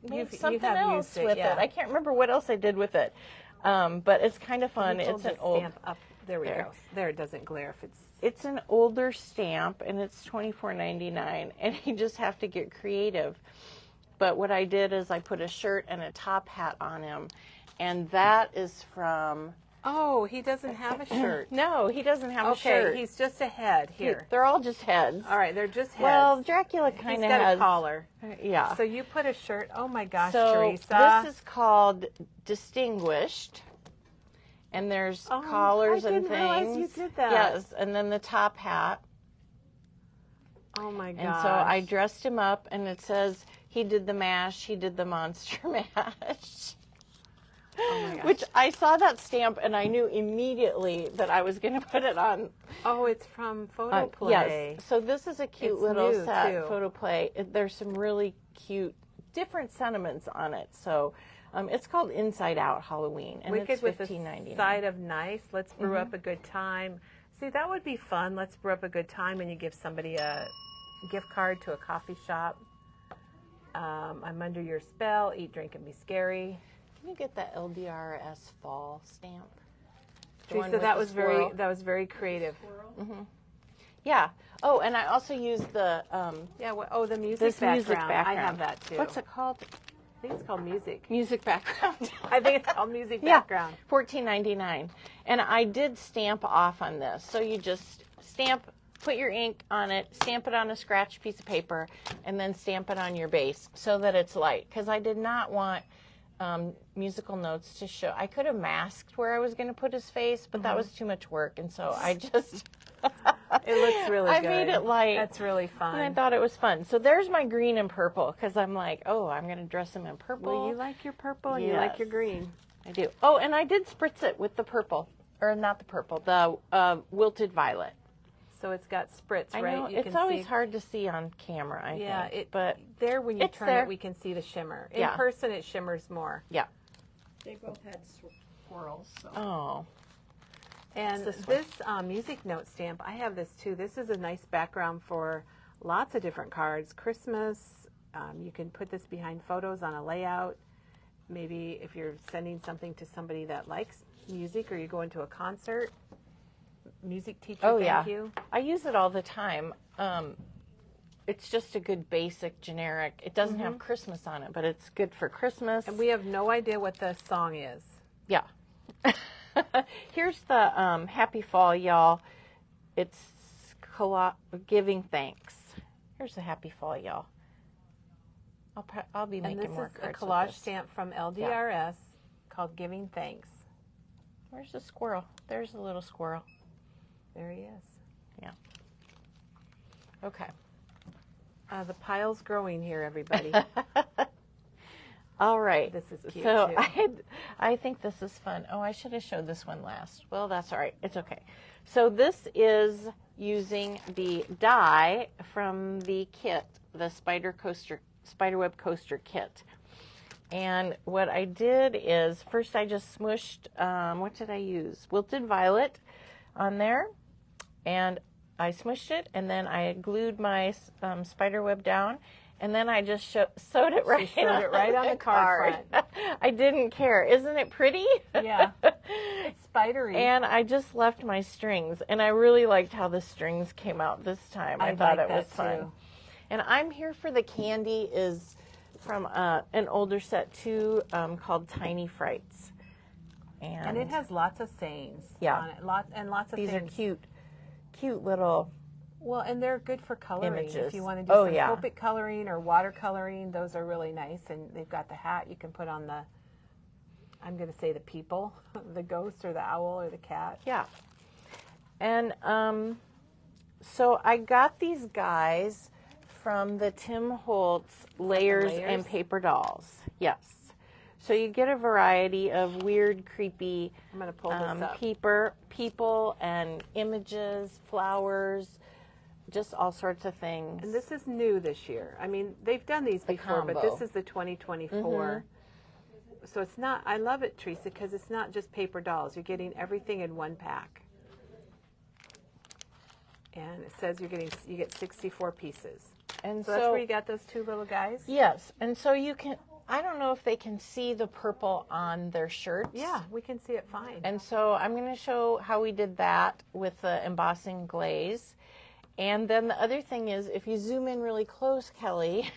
made something else with it. I can't remember what else I did with it, but it's kind of fun. It's an old stamp up. There we go. There, it doesn't glare if it's. It's an older stamp, and it's $24.99, and you just have to get creative. But what I did is I put a shirt and a top hat on him, and that is from... Oh, he doesn't have a shirt. No, he doesn't have a shirt. Okay, he's just a head here. They're all just heads. All right, they're just heads. Well, Dracula kind of has... He's got a collar. Yeah. So you put a shirt. Oh, my gosh, so Teresa. This is called Distinguished. And there's collars and things. I didn't realize you did that. Yes, and then the top hat. Oh my gosh. And so I dressed him up, and it says he did the mash, he did the monster mash. Oh my gosh. Which I saw that stamp, and I knew immediately that I was going to put it on. Oh, it's from Photoplay. Yes. So this is a cute little set, Photoplay. There's some really cute, different sentiments on it. So... it's called Inside Out Halloween, and Wicked it's with $15.99. a side of nice. Let's brew up a good time. See, that would be fun. Let's brew up a good time, and you give somebody a gift card to a coffee shop. I'm under your spell. Eat, drink, and be scary. Can you get that LDRS fall stamp? Teresa, that was very creative. Mm-hmm. Yeah. Oh, and I also used the the music background. I have that too. What's it called? I think it's called music. Music background. I think it's called music background. $14.99. And I did stamp off on this. So you just put your ink on it, stamp it on a scratch piece of paper, and then stamp it on your base so that it's light. Because I did not want musical notes to show. I could have masked where I was going to put his face, but that was too much work. And so I just... It looks really good. I made it light. That's really fun. And I thought it was fun. So there's my green and purple, because I'm like, I'm going to dress him in purple. Well, you like your purple and you like your green. I do. Oh, and I did spritz it with the purple. Or not the purple, the wilted violet. So it's got spritz, right? I know. It's always hard to see on camera, I think. But there, when you turn it, we can see the shimmer. In person, it shimmers more. Yeah. They both had swirls. So. Oh. And this music note stamp, I have this too. This is a nice background for lots of different cards. Christmas, You can put this behind photos on a layout. Maybe if you're sending something to somebody that likes music, or you go into a concert. Music teacher, thank you. I use it all the time. It's just a good basic generic. It doesn't have Christmas on it, but it's good for Christmas. And we have no idea what the song is. Yeah. Here's the Happy Fall, y'all. It's giving thanks. Here's the Happy Fall, y'all. I'll be making more cards. And this is a collage stamp from LDRS called Giving Thanks. Where's the squirrel? There's the little squirrel. There he is. Yeah. Okay. The pile's growing here, everybody. All right. This is cute, so too. I think this is fun. Oh, I should have showed this one last. Well, that's all right. It's okay. So this is using the die from the kit, the Spiderweb Coaster Kit. And what I did is, first I just smushed, what did I use? Wilted Violet on there. And I smushed it, and then I glued my spiderweb down, and then I just sewed it right on the card front. I didn't care. Isn't it pretty? Yeah. It's spidery. And I just left my strings, and I really liked how the strings came out this time. I thought it was fun. Too. And I'm here for the candy is from an older set too, called Tiny Frights. And it has lots of sayings on it. Lots of these things. Are cute little. Well, and they're good for coloring. Images. If you want to do some Copic coloring or watercoloring, those are really nice. And they've got the hat you can put on the, I'm going to say the people, the ghost or the owl or the cat. Yeah. And so I got these guys from the Tim Holtz Layers and Paper Dolls. Yes. So you get a variety of weird, creepy I'm going to pull this up. people and images, flowers, just all sorts of things. And this is new this year. I mean, they've done these before, but this is the 2024. So it's not, I love it, Teresa, because it's not just paper dolls. You're getting everything in one pack. And it says you get 64 pieces. And so that's where you got those two little guys? Yes. And so you can, I don't know if they can see the purple on their shirts. Yeah, we can see it fine. And so I'm going to show how we did that with the embossing glaze. And then the other thing is, if you zoom in really close, Kelly,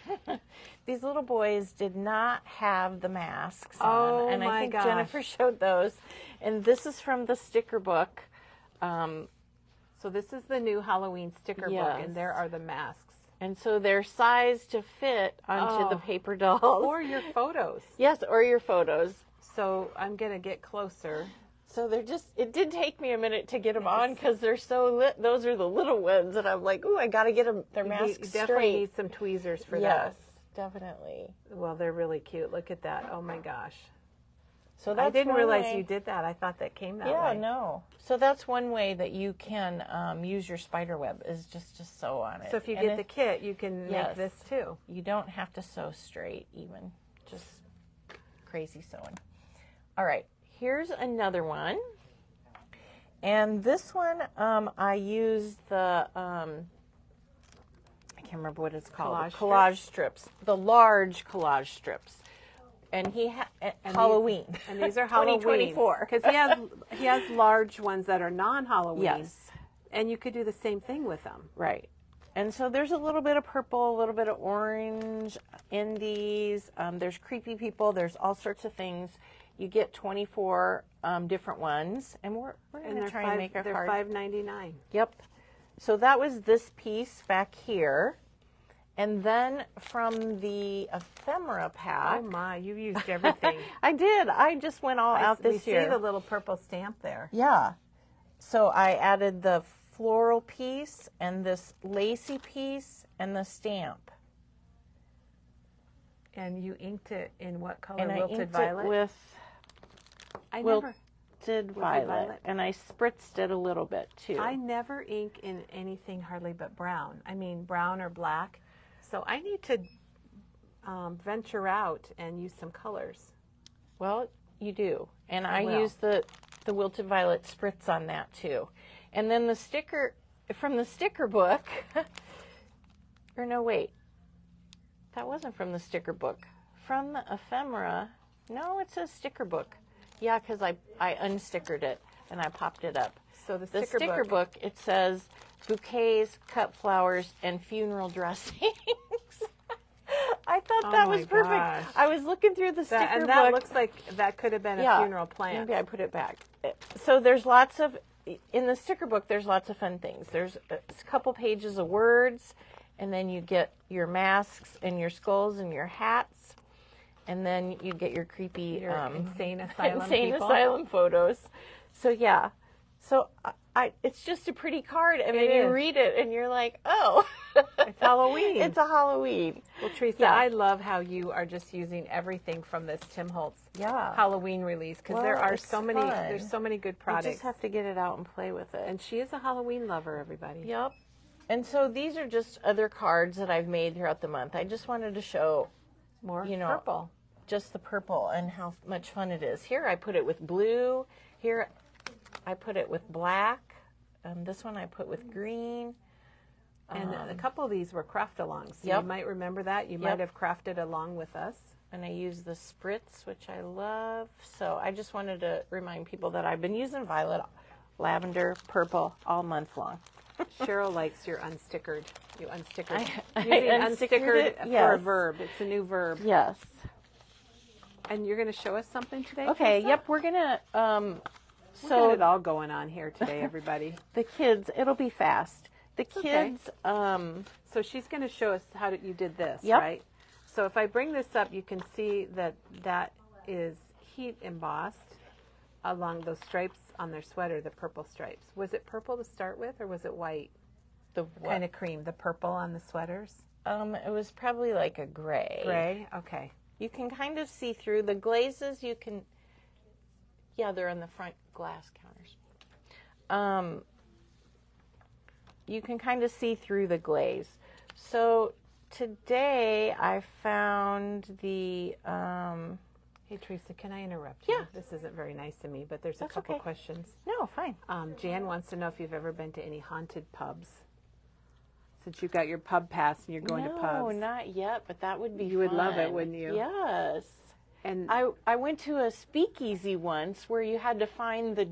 these little boys did not have the masks on. Oh, and my I think gosh. Jennifer showed those. And this is from the sticker book. So this is the new Halloween sticker book, and there are the masks. And so they're sized to fit onto the paper dolls. Or your photos. Yes, or your photos. So I'm going to get closer. So they're just, it did take me a minute to get them on because they're so lit. Those are the little ones. And I'm like, ooh, I got to get them, their masks straight. You definitely need some tweezers for that. Yes, definitely. Well, they're really cute. Look at that. Oh, my gosh. So that's I didn't realize you did that. I thought that came that way. Yeah, no. So that's one way that you can use your spider web is just to sew on it. So if you get the kit, you can make this too. You don't have to sew straight even. Just crazy sewing. All right. Here's another one. And this one, I used the, I can't remember what it's called. Collage strips. The large collage strips. And Halloween. And these are Halloween. 2024. Because he has large ones that are non-Halloween. Yes. And you could do the same thing with them. Right. And so there's a little bit of purple, a little bit of orange in these. There's creepy people. There's all sorts of things. You get 24 different ones. And we're going to try and make a card. They're $5.99. Yep. So that was this piece back here. And then from the ephemera pack. Oh my, you used everything. I did. I just went all out this year. We see the little purple stamp there. Yeah. So I added the floral piece and this lacy piece and the stamp. And you inked it in what color? And Wilted I inked violet? it with Wilted violet. And I spritzed it a little bit too. I never ink in anything hardly but brown. I mean brown or black. So I need to venture out and use some colors. Well, you do. And I use the Wilted Violet spritz on that too. And then the sticker, from the sticker book, or no, wait. That wasn't from the sticker book. From the ephemera. No, it says sticker book. Yeah, because I unstickered it and I popped it up. So the sticker book, it says bouquets, cut flowers, and funeral dressings. I thought that was perfect. Gosh. I was looking through the sticker book. And that looks like that could have been a funeral plant. Maybe I put it back. So there's lots of, in the sticker book, there's lots of fun things. There's a couple pages of words, and then you get your masks and your skulls and your hats, and then you get your creepy insane asylum asylum photos. So yeah, so it's just a pretty card, and then you read it, and you're like, oh, it's Halloween. It's a Halloween. Well, Teresa, I love how you are just using everything from this Tim Holtz Halloween release, because there are so many. There's so many good products. You just have to get it out and play with it. And she is a Halloween lover, everybody. Yep. And so these are just other cards that I've made throughout the month. I just wanted to show more purple. Just the purple and how much fun it is. Here I put it with blue. Here I put it with black. This one I put with green. And a couple of these were craft-alongs. So you might remember that. You might have crafted along with us. And I used the spritz, which I love. So I just wanted to remind people that I've been using violet, lavender, purple all month long. Cheryl likes your unstickered. You unstickered. Unstickered for a verb. It's a new verb. Yes. And you're going to show us something today? Okay. Teresa? Yep. We're going to. We got it all going on here today, everybody. The kids. It'll be fast. The kids. Okay. So she's going to show us how you did this, right? So if I bring this up, you can see that is heat embossed along those stripes on their sweater, the purple stripes. Was it purple to start with, or was it white? The kind of cream, the purple on the sweaters? It was probably like a gray. Gray? Okay. You can kind of see through the glazes. You can, they're on the front glass counters. You can kind of see through the glaze. So today I found the. Hey, Teresa, can I interrupt you? Yeah. This isn't very nice of me, but there's a couple questions. No, fine. Jan wants to know if you've ever been to any haunted pubs. Since you've got your pub pass and you're going to pubs. No, not yet, but that would be fun. You would love it, wouldn't you? Yes. And I went to a speakeasy once where you had to find the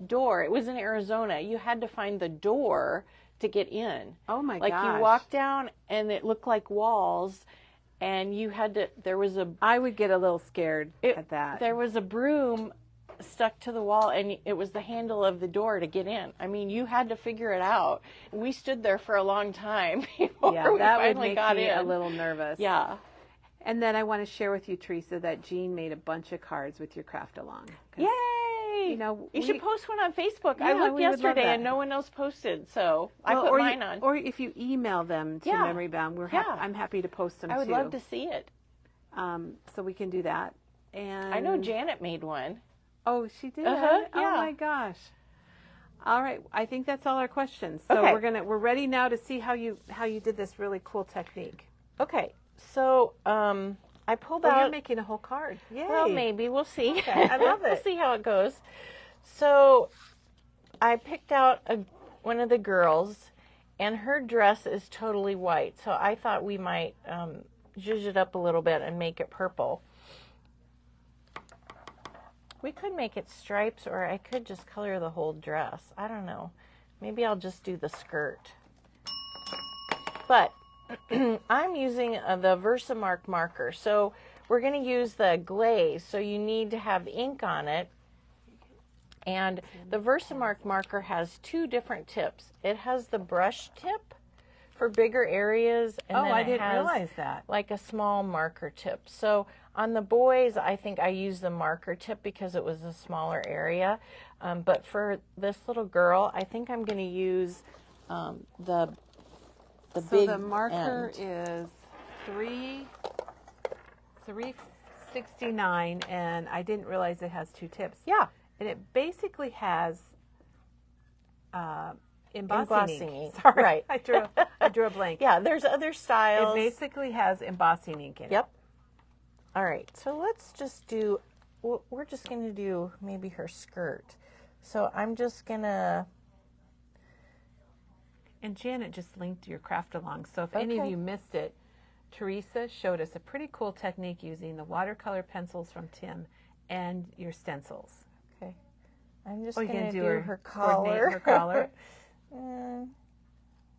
door. It was in Arizona. You had to find the door to get in. Oh, my gosh. Like you walked down and it looked like walls. And you had to, I would get a little scared at that. There was a broom stuck to the wall, and it was the handle of the door to get in. I mean, you had to figure it out. We stood there for a long time before we finally got in. That would make me a little nervous. Yeah. And then I want to share with you, Teresa, that Jean made a bunch of cards with your craft along. Yay! You should post one on Facebook. I looked yesterday and no one else posted, so I put mine on. Or if you email them to Memory Bound, I'm happy to post them too. I would love to see it. So we can do that. And I know Janet made one. Oh, she did? Yeah. Oh my gosh. All right, I think that's all our questions. So we're ready now to see how you did this really cool technique. Okay. So I pulled out. You're making a whole card. Yay. Well, maybe. We'll see. Okay, I love it. We'll see how it goes. So I picked out one of the girls, and her dress is totally white. So I thought we might zhuzh it up a little bit and make it purple. We could make it stripes, or I could just color the whole dress. I don't know. Maybe I'll just do the skirt. But I'm using the Versamark marker. So we're going to use the glaze. So you need to have ink on it. And the Versamark marker has two different tips. It has the brush tip for bigger areas. And then I it didn't has realize that. Like a small marker tip. So on the boys, I think I used the marker tip because it was a smaller area. But for this little girl, I think I'm going to use the big the marker end. is $3.69, and I didn't realize it has two tips. Yeah. And it basically has embossing ink. Sorry, right. I drew a blank. Yeah, there's other styles. It basically has embossing ink in it. Yep. All right, so let's just do, we're just going to do maybe her skirt. So I'm just going to. And Janet just linked your craft along. So if any of you missed it, Teresa showed us a pretty cool technique using the watercolor pencils from Tim and your stencils. Okay. I'm just going to do her collar.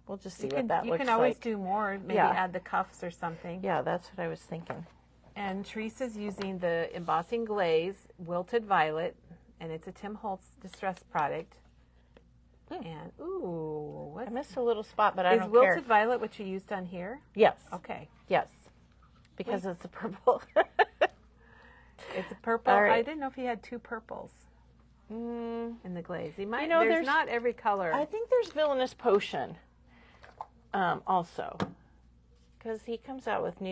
We'll just see what that looks like. You can always do more, maybe add the cuffs or something. Yeah, that's what I was thinking. And Teresa's using the embossing glaze, Wilted Violet, and it's a Tim Holtz distress product. And, ooh, I missed a little spot, but I don't care. Is Wilted Violet what you used on here? Yes. Okay. Yes. Because it's a purple. It's a purple. Right. I didn't know if he had two purples in the glaze. He might. There's not every color. I think there's Villainous Potion also. Because he comes out with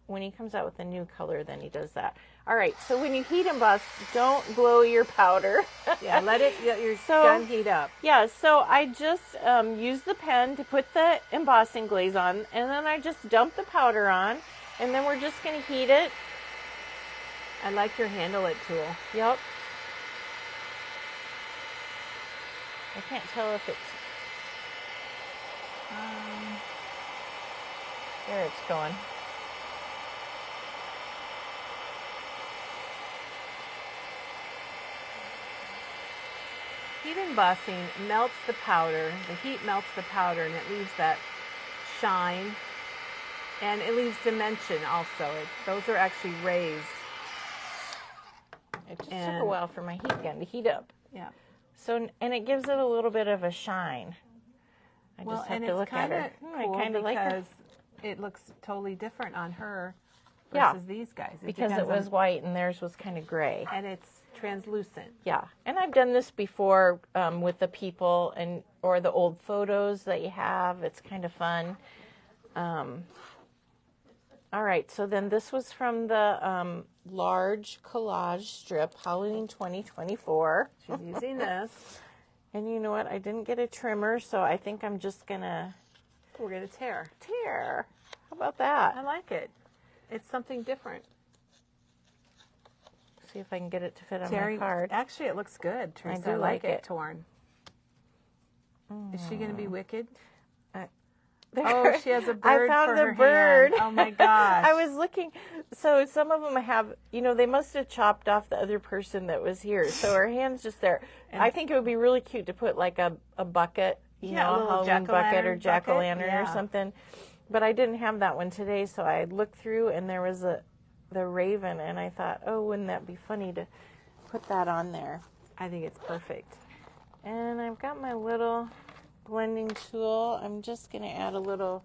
when he comes out with a new color, then he does that. All right, so when you heat emboss, don't blow your powder. Yeah, let your gun heat up. Yeah, so I just use the pen to put the embossing glaze on, and then I just dump the powder on, and then we're just going to heat it. I like your handle it tool. Yep. I can't tell if it's... there it's going. Heat embossing melts the powder. The heat melts the powder, and it leaves that shine, and it leaves dimension also. Those are actually raised. It just took a while for my heat gun to heat up. Yeah. So, and it gives it a little bit of a shine. I just have to look at her. Cool, I kind of like her. Because it looks totally different on her versus these guys. Because it was white and theirs was kind of gray. And it's translucent. Yeah. And I've done this before with the people or the old photos that you have. It's kind of fun. All right. So then this was from the large collage strip, Halloween 2024. She's using this. And you know what? I didn't get a trimmer, so I think I'm just going to... We're going to tear. Tear. How about that? I like it. It's something different. See if I can get it to fit on my card. Actually, it looks good, Teresa. I do like it torn. Is she going to be wicked? Oh, she has a bird. I found the bird. Hand. Oh my gosh! I was looking. So some of them have, they must have chopped off the other person that was here. So her hand's just there. And I think it would be really cute to put like a bucket, a Halloween bucket or jack-o'-lantern or something. But I didn't have that one today, so I looked through and there was the raven, and I thought, oh, wouldn't that be funny to put that on there? I think it's perfect. And I've got my little blending tool. I'm just going to add a little,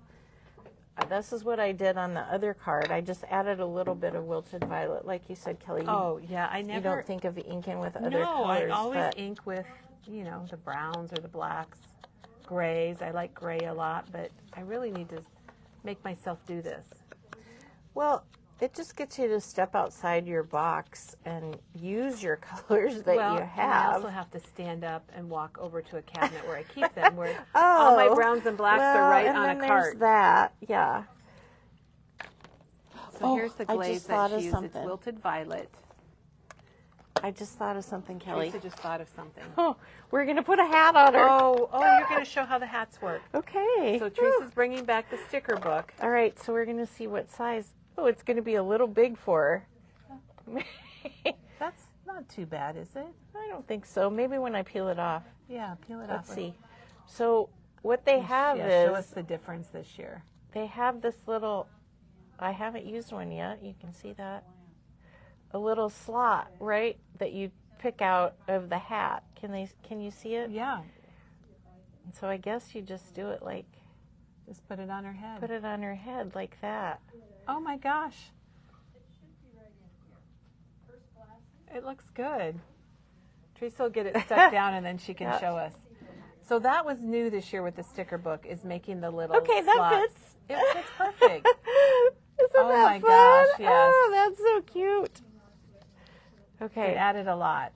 this is what I did on the other card. I just added a little bit of Wilted Violet, like you said, Kelly. You don't think of inking with other colors. I always ink with, the browns or the blacks, grays. I like gray a lot, but I really need to make myself do this. Well, it just gets you to step outside your box and use your colors that you have. I also have to stand up and walk over to a cabinet where I keep them, where all my browns and blacks are right on a cart. There's that, yeah. So here's the glaze that she used. It's Wilted Violet. I just thought of something, Kelly. Teresa just thought of something. Oh, we're going to put a hat on her. Oh, you're going to show how the hats work. Okay. So Teresa's bringing back the sticker book. All right, so we're going to see what size. Oh, it's going to be a little big for her. That's not too bad, is it? I don't think so. Maybe when I peel it off. Yeah, peel it off. Let's see. So what they have is... show us the difference this year. They have this little... I haven't used one yet. You can see that. A little slot, right, that you pick out of the hat. Can you see it? Yeah. And so I guess you just do it like... Just put it on her head. Put it on her head like that. Oh my gosh. It looks good. Teresa will get it stuck down and then she can show us. So that was new this year with the sticker book, is making the little slots. That fits. It fits perfect. Isn't that my fun? Gosh, yes. Oh, that's so cute. Okay. It added a lot.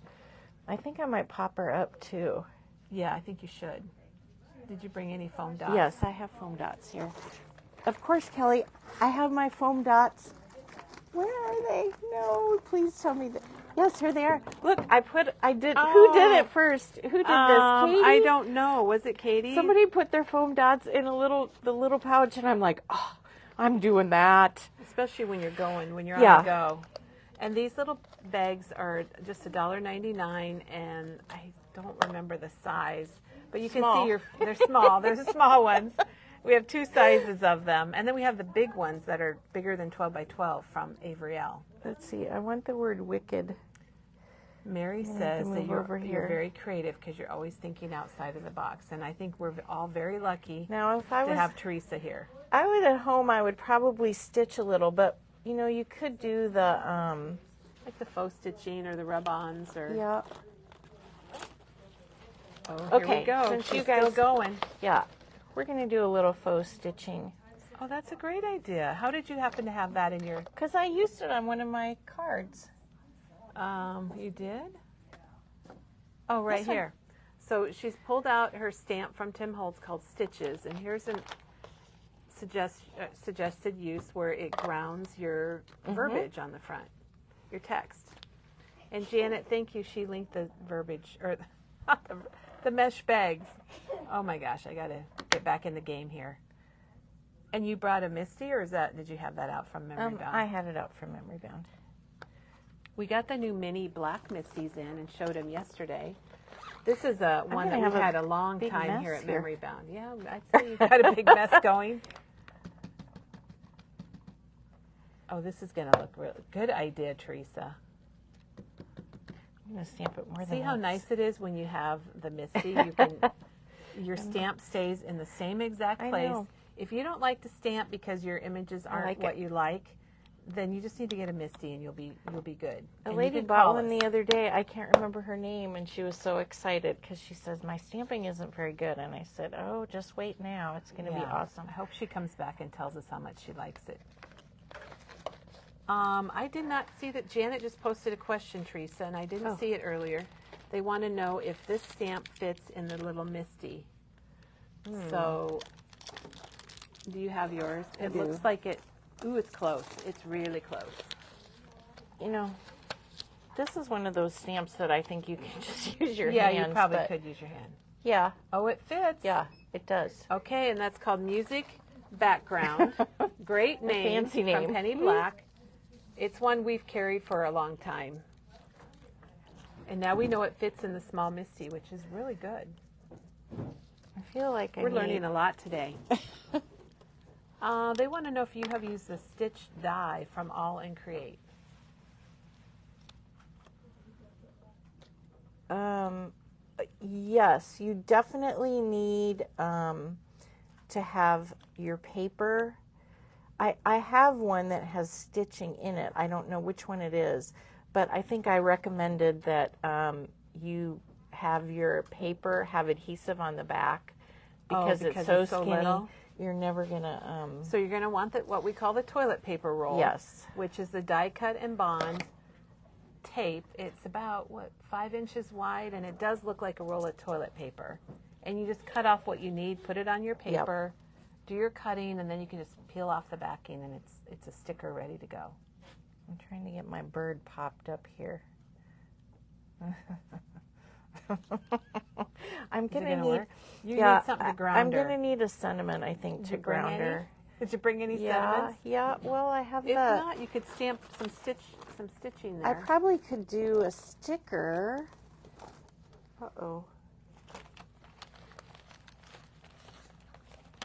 I think I might pop her up too. Yeah, I think you should. Did you bring any foam dots? Yes, I have foam dots here. Of course, Kelly, I have my foam dots. Where are they? No, please tell me that. Yes, here they are. Look, I did. Oh. Who did it first? Who did this? Katie? I don't know. Was it Katie? Somebody put their foam dots in the little pouch, and I'm like, oh, I'm doing that. Especially when you're on the go. And these little bags are just $1.99, and I don't remember the size, but you can see they're small. There's the small ones. We have 2 sizes of them, and then we have the big ones that are bigger than 12 by 12 from Avriel. Let's see. I want the word wicked. Mary says that you're very creative because you're always thinking outside of the box, and I think we're all very lucky now, if I to have Teresa here. I would at home. I would probably stitch a little, but you know, you could do the like the faux stitching or the rub-ons or. Yeah. Oh, here we go. Since you guys still going. Yeah. We're going to do a little faux stitching. Oh, that's a great idea. How did you happen to have that in your... Because I used it on one of my cards. You did? Oh, right here. So she's pulled out her stamp from Tim Holtz called Stitches, and here's a suggested use where it grounds your verbiage on the front, your text. And Janet, thank you. She linked the verbiage, or the mesh bags. Oh my gosh, I got to get back in the game here. And you brought a Misty, or did you have that out from Memory Bound? I had it out from Memory Bound. We got the new mini black Misties in and showed them yesterday. This is one that we've had a long time here at Memory Bound. Yeah, I'd say you've got a big mess going. Oh, this is going to look really good idea, Teresa. I'm going to stamp it more than See how nice it is when you have the Misty? You can, your stamp stays in the same exact place. If you don't like to stamp because your images aren't what you like, then you just need to get a Misty and you'll be good. A lady bought one the other day. I can't remember her name, and she was so excited because she says, my stamping isn't very good. And I said, oh, just wait now. It's going to be awesome. I hope she comes back and tells us how much she likes it. I did not see that Janet just posted a question, Teresa, and I didn't see it earlier. They want to know if this stamp fits in the little Misty. So, do you have yours? It looks like it. Ooh, it's close. It's really close. You know, this is one of those stamps that I think you can just use your hands. Yeah, you probably could use your hand. Yeah. Oh, it fits. Yeah, it does. Okay, and that's called Music Background. Great name. Fancy name. From Penny Black. It's one we've carried for a long time. And now we know it fits in the small Misty, which is really good. I feel like we're learning a lot today. They want to know if you have used the stitch die from All and Create. Yes, you definitely need to have your paper. I have one that has stitching in it. I don't know which one it is, but I think I recommended that you have your paper have adhesive on the back because it's so skinny. Little. You're never gonna. So you're gonna want what we call the toilet paper roll. Yes. Which is the die cut and bond tape. It's about 5 inches wide, and it does look like a roll of toilet paper. And you just cut off what you need, put it on your paper, do your cutting, and then you can just peel off the backing, and it's a sticker ready to go. I'm trying to get my bird popped up here. I'm gonna need. Work? You need something to ground her. I'm gonna need a sentiment, I think, to ground her. Did you bring any sentiments? Yeah. Well, I have. If not, you could stamp some stitching there. I probably could do a sticker.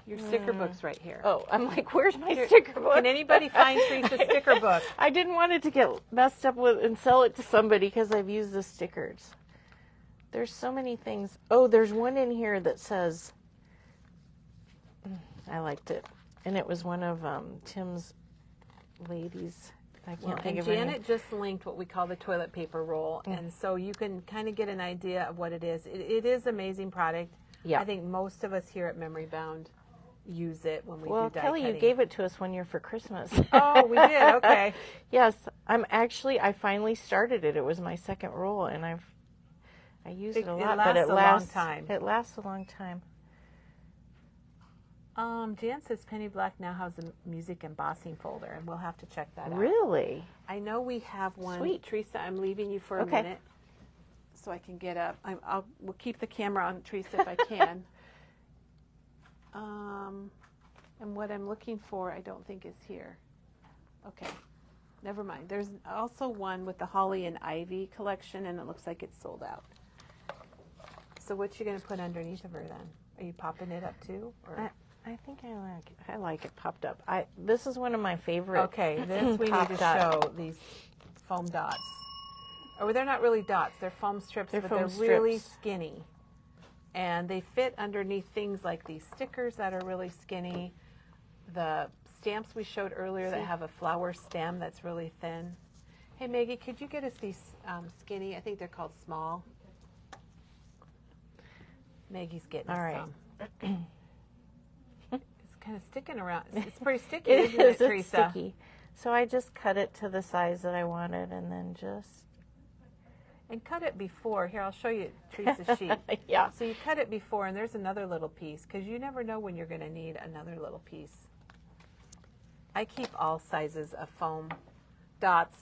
Your sticker book's right here. Oh, I'm like, where's my sticker book? Can anybody find Teresa's sticker book? I didn't want it to get messed up with and sell it to somebody because I've used the stickers. There's so many things. Oh, there's one in here that says, I liked it. And it was one of Tim's ladies. I can't think of her name. Janet just linked what we call the toilet paper roll. And so you can kind of get an idea of what it is. It is an amazing product. Yeah. I think most of us here at Memory Bound use it when we do die cutting. Well, Kelly, you gave it to us one year for Christmas. Oh, we did? Okay. Yes. I finally started it. It was my second roll, and I use it a lot, but it lasts a long time. It lasts a long time. Jan says Penny Black now has a music embossing folder, and we'll have to check that out. Really? I know we have one. Sweet. Teresa, I'm leaving you for a minute so I can get up. We'll keep the camera on Teresa if I can. And what I'm looking for, I don't think is here. Okay, never mind. There's also one with the Holly and Ivy collection, and it looks like it's sold out. So what you going to put underneath of her then? Are you popping it up too? Or? I think I like it popped up. This is one of my favorite. Okay, this we need to show these foam dots. Oh, they're not really dots. They're foam strips, but they're really skinny. And they fit underneath things like these stickers that are really skinny. The stamps we showed earlier that have a flower stem that's really thin. Hey, Maggie, could you get us these skinny? I think they're called small. Maggie's getting some. It's kind of sticking around. It's pretty sticky, isn't it, Teresa? It's sticky. So I just cut it to the size that I wanted, and then just... And cut it before. Here, I'll show you Teresa's sheet. Yeah. So you cut it before, and there's another little piece, because you never know when you're going to need another little piece. I keep all sizes of foam dots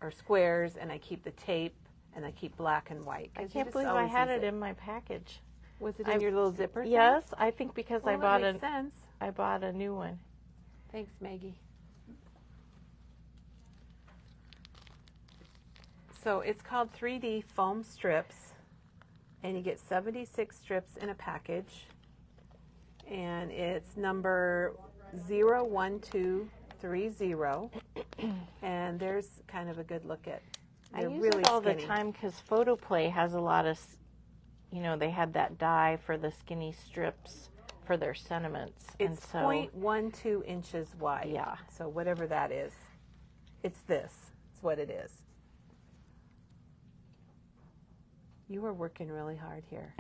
or squares, and I keep the tape, and I keep black and white. I can't believe I had it in my package. Was it in your little zipper thing? Yes, I think because I bought a new one. Thanks, Maggie. So it's called 3D foam strips, and you get 76 strips in a package, and it's number 01230, and there's kind of a good look at. I use it all the time because Photoplay has a lot of, they had that die for the skinny strips for their sentiments. It's 0.12 inches wide. Yeah. So whatever that is, it's this. It's what it is. You are working really hard here.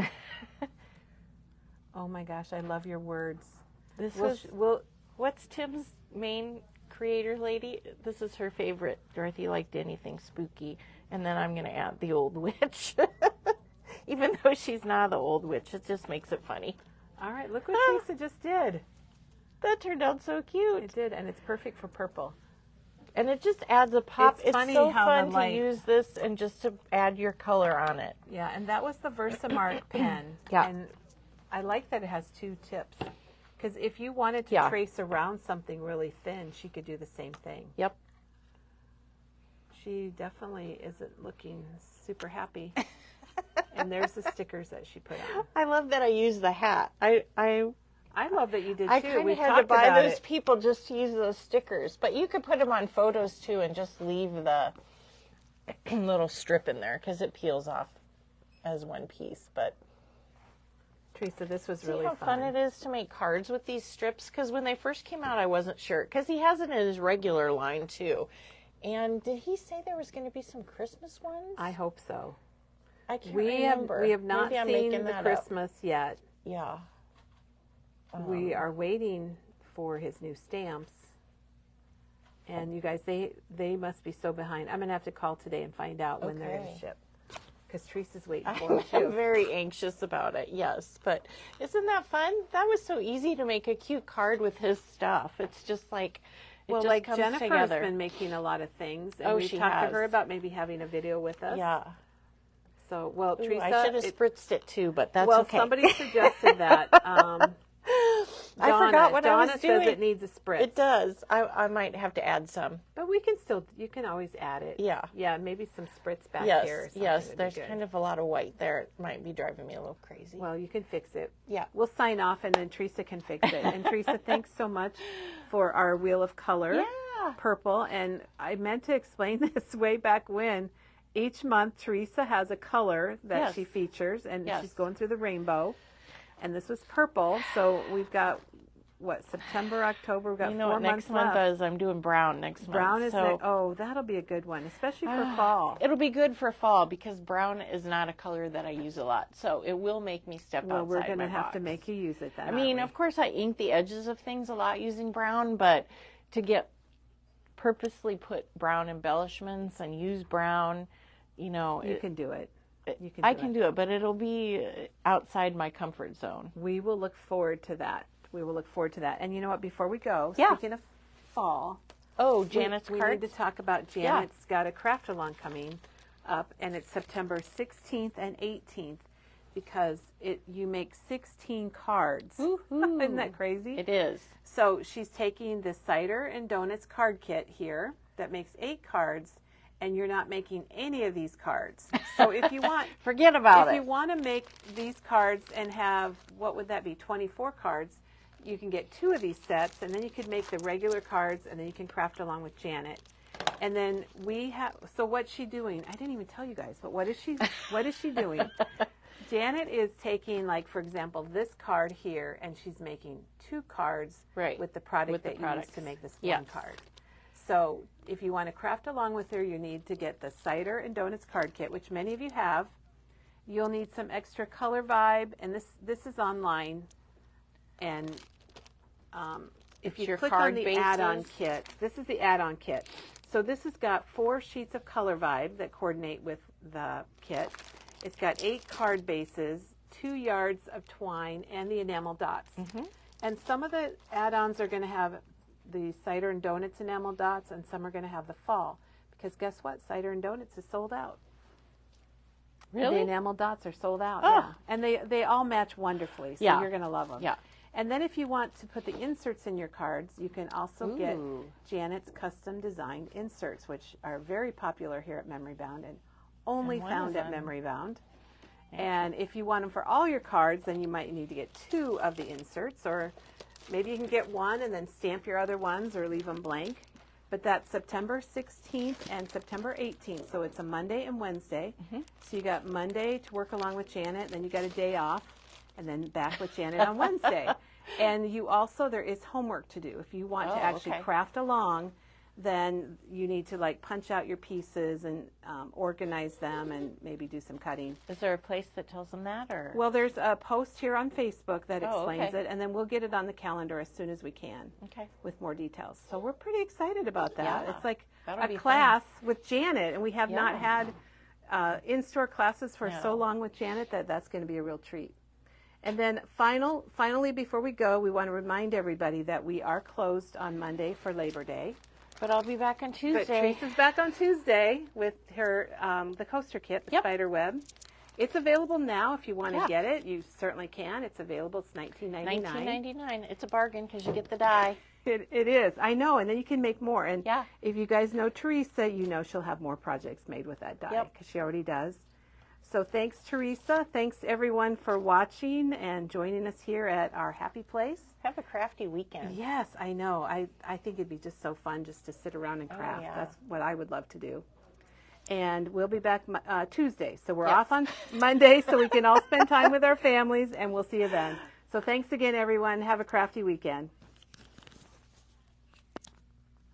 Oh my gosh, I love your words. What's Tim's main creator lady? This is her favorite. Dorothy liked anything spooky. And then I'm going to add the old witch. Even though she's not the old witch, it just makes it funny. All right, look what Teresa just did. That turned out so cute. It did, and it's perfect for purple. And it just adds a pop. It's funny so how fun to use this and just to add your color on it. Yeah, and that was the Versamark pen. Yeah. And I like that it has two tips. Because if you wanted to trace around something really thin, she could do the same thing. Yep. She definitely isn't looking super happy. And there's the stickers that she put on. I love that I used the hat. I love that you did too. I kind of had to buy those people just to use those stickers. But you could put them on photos too and just leave the little strip in there because it peels off as one piece. But Teresa, this was really fun. See how fun it is to make cards with these strips? Because when they first came out, I wasn't sure. Because he has it in his regular line too. And did he say there was going to be some Christmas ones? I hope so. I can't remember. We have not seen the Christmas yet. Yeah. We are waiting for his new stamps. And you guys, they must be so behind. I'm going to have to call today and find out when they're going to ship. Because Teresa's waiting for them too. I'm very anxious about it, yes. But isn't that fun? That was so easy to make a cute card with his stuff. It's just like, well, like Jennifer's been making a lot of things. And we've talked to her about maybe having a video with us. Yeah. So, well, Teresa. I should have spritzed it too, but that's okay. Well, somebody suggested that. I forgot what I was doing. Donna says it needs a spritz. It does. I might have to add some. But you can always add it. Yeah. Yeah, maybe some spritz back here. Yes, there's kind of a lot of white there. It might be driving me a little crazy. Well, you can fix it. Yeah. We'll sign off and then Teresa can fix it. And Teresa, thanks so much for our Wheel of Color. Yeah. Purple. And I meant to explain this way back when. Each month, Teresa has a color that she features, and she's going through the rainbow. And this was purple, so we've got, September, October, we've got 4 months next month left. I'm doing brown next month. Brown is that'll be a good one, especially for fall. It'll be good for fall because brown is not a color that I use a lot, so it will make me step outside my box. Well, we're going to have to make you use it then. I mean, of course I ink the edges of things a lot using brown, but to purposely put brown embellishments and use brown, you can do it. I can do it, but it'll be outside my comfort zone. We will look forward to that. And you know what? Before we go, speaking of fall, Janet's cards. We need to talk about Janet's got a craft along coming up, and it's September 16th and 18th. because you make 16 cards. Isn't that crazy? It is. So she's taking the cider and donuts card kit here that makes 8 cards, and you're not making any of these cards. So if you want, forget about it. If you want to make these cards and have, what would that be, 24 cards, you can get 2 of these sets, and then you could make the regular cards, and then you can craft along with Janet. And then we have, so what's she doing? I didn't even tell you guys, but what is she doing? Janet is taking, like, for example, this card here, and she's making 2 cards with the product that you use to make this one card. So if you want to craft along with her, you need to get the cider and donuts card kit, which many of you have. You'll need some extra color vibe, and this is online. And if you click on the add-on kit, this is the add-on kit. So this has got 4 sheets of color vibe that coordinate with the kit. It's got 8 card bases, 2 yards of twine, and the enamel dots. And some of the add-ons are going to have the cider and donuts enamel dots, and some are going to have the fall. Because guess what? Cider and donuts is sold out. Really? The enamel dots are sold out, yeah. And they all match wonderfully, so you're going to love them. Yeah. And then if you want to put the inserts in your cards, you can also get Janet's custom designed inserts, which are very popular here at Memory Bound and only found at Memory Bound. And if you want them for all your cards, then you might need to get 2 of the inserts, or maybe you can get 1 and then stamp your other ones or leave them blank. But that's September 16th and September 18th, so it's a Monday and Wednesday. So you got Monday to work along with Janet, then you got a day off, and then back with Janet on Wednesday. And you also, there is homework to do. If you want to actually craft along, then you need to, like, punch out your pieces and organize them and maybe do some cutting. Is there a place that tells them that? Or? Well, there's a post here on Facebook that explains it, and then we'll get it on the calendar as soon as we can with more details. So we're pretty excited about that. It's like a class with Janet, and we have not had in-store classes for so long with Janet that's going to be a real treat. And then finally, before we go, we want to remind everybody that we are closed on Monday for Labor Day. But I'll be back on Tuesday. But Teresa's back on Tuesday with her the coaster kit, the spider web. It's available now if you want to get it. You certainly can. It's available. It's $19.99. $19.99. It's a bargain because you get the die. It is. I know. And then you can make more. And if you guys know Teresa, you know she'll have more projects made with that die because she already does. So thanks, Teresa. Thanks, everyone, for watching and joining us here at our happy place. Have a crafty weekend. Yes, I know. I think it'd be just so fun just to sit around and craft. That's what I would love to do. And we'll be back Tuesday. So we're off on Monday so we can all spend time with our families, and we'll see you then. So thanks again, everyone. Have a crafty weekend.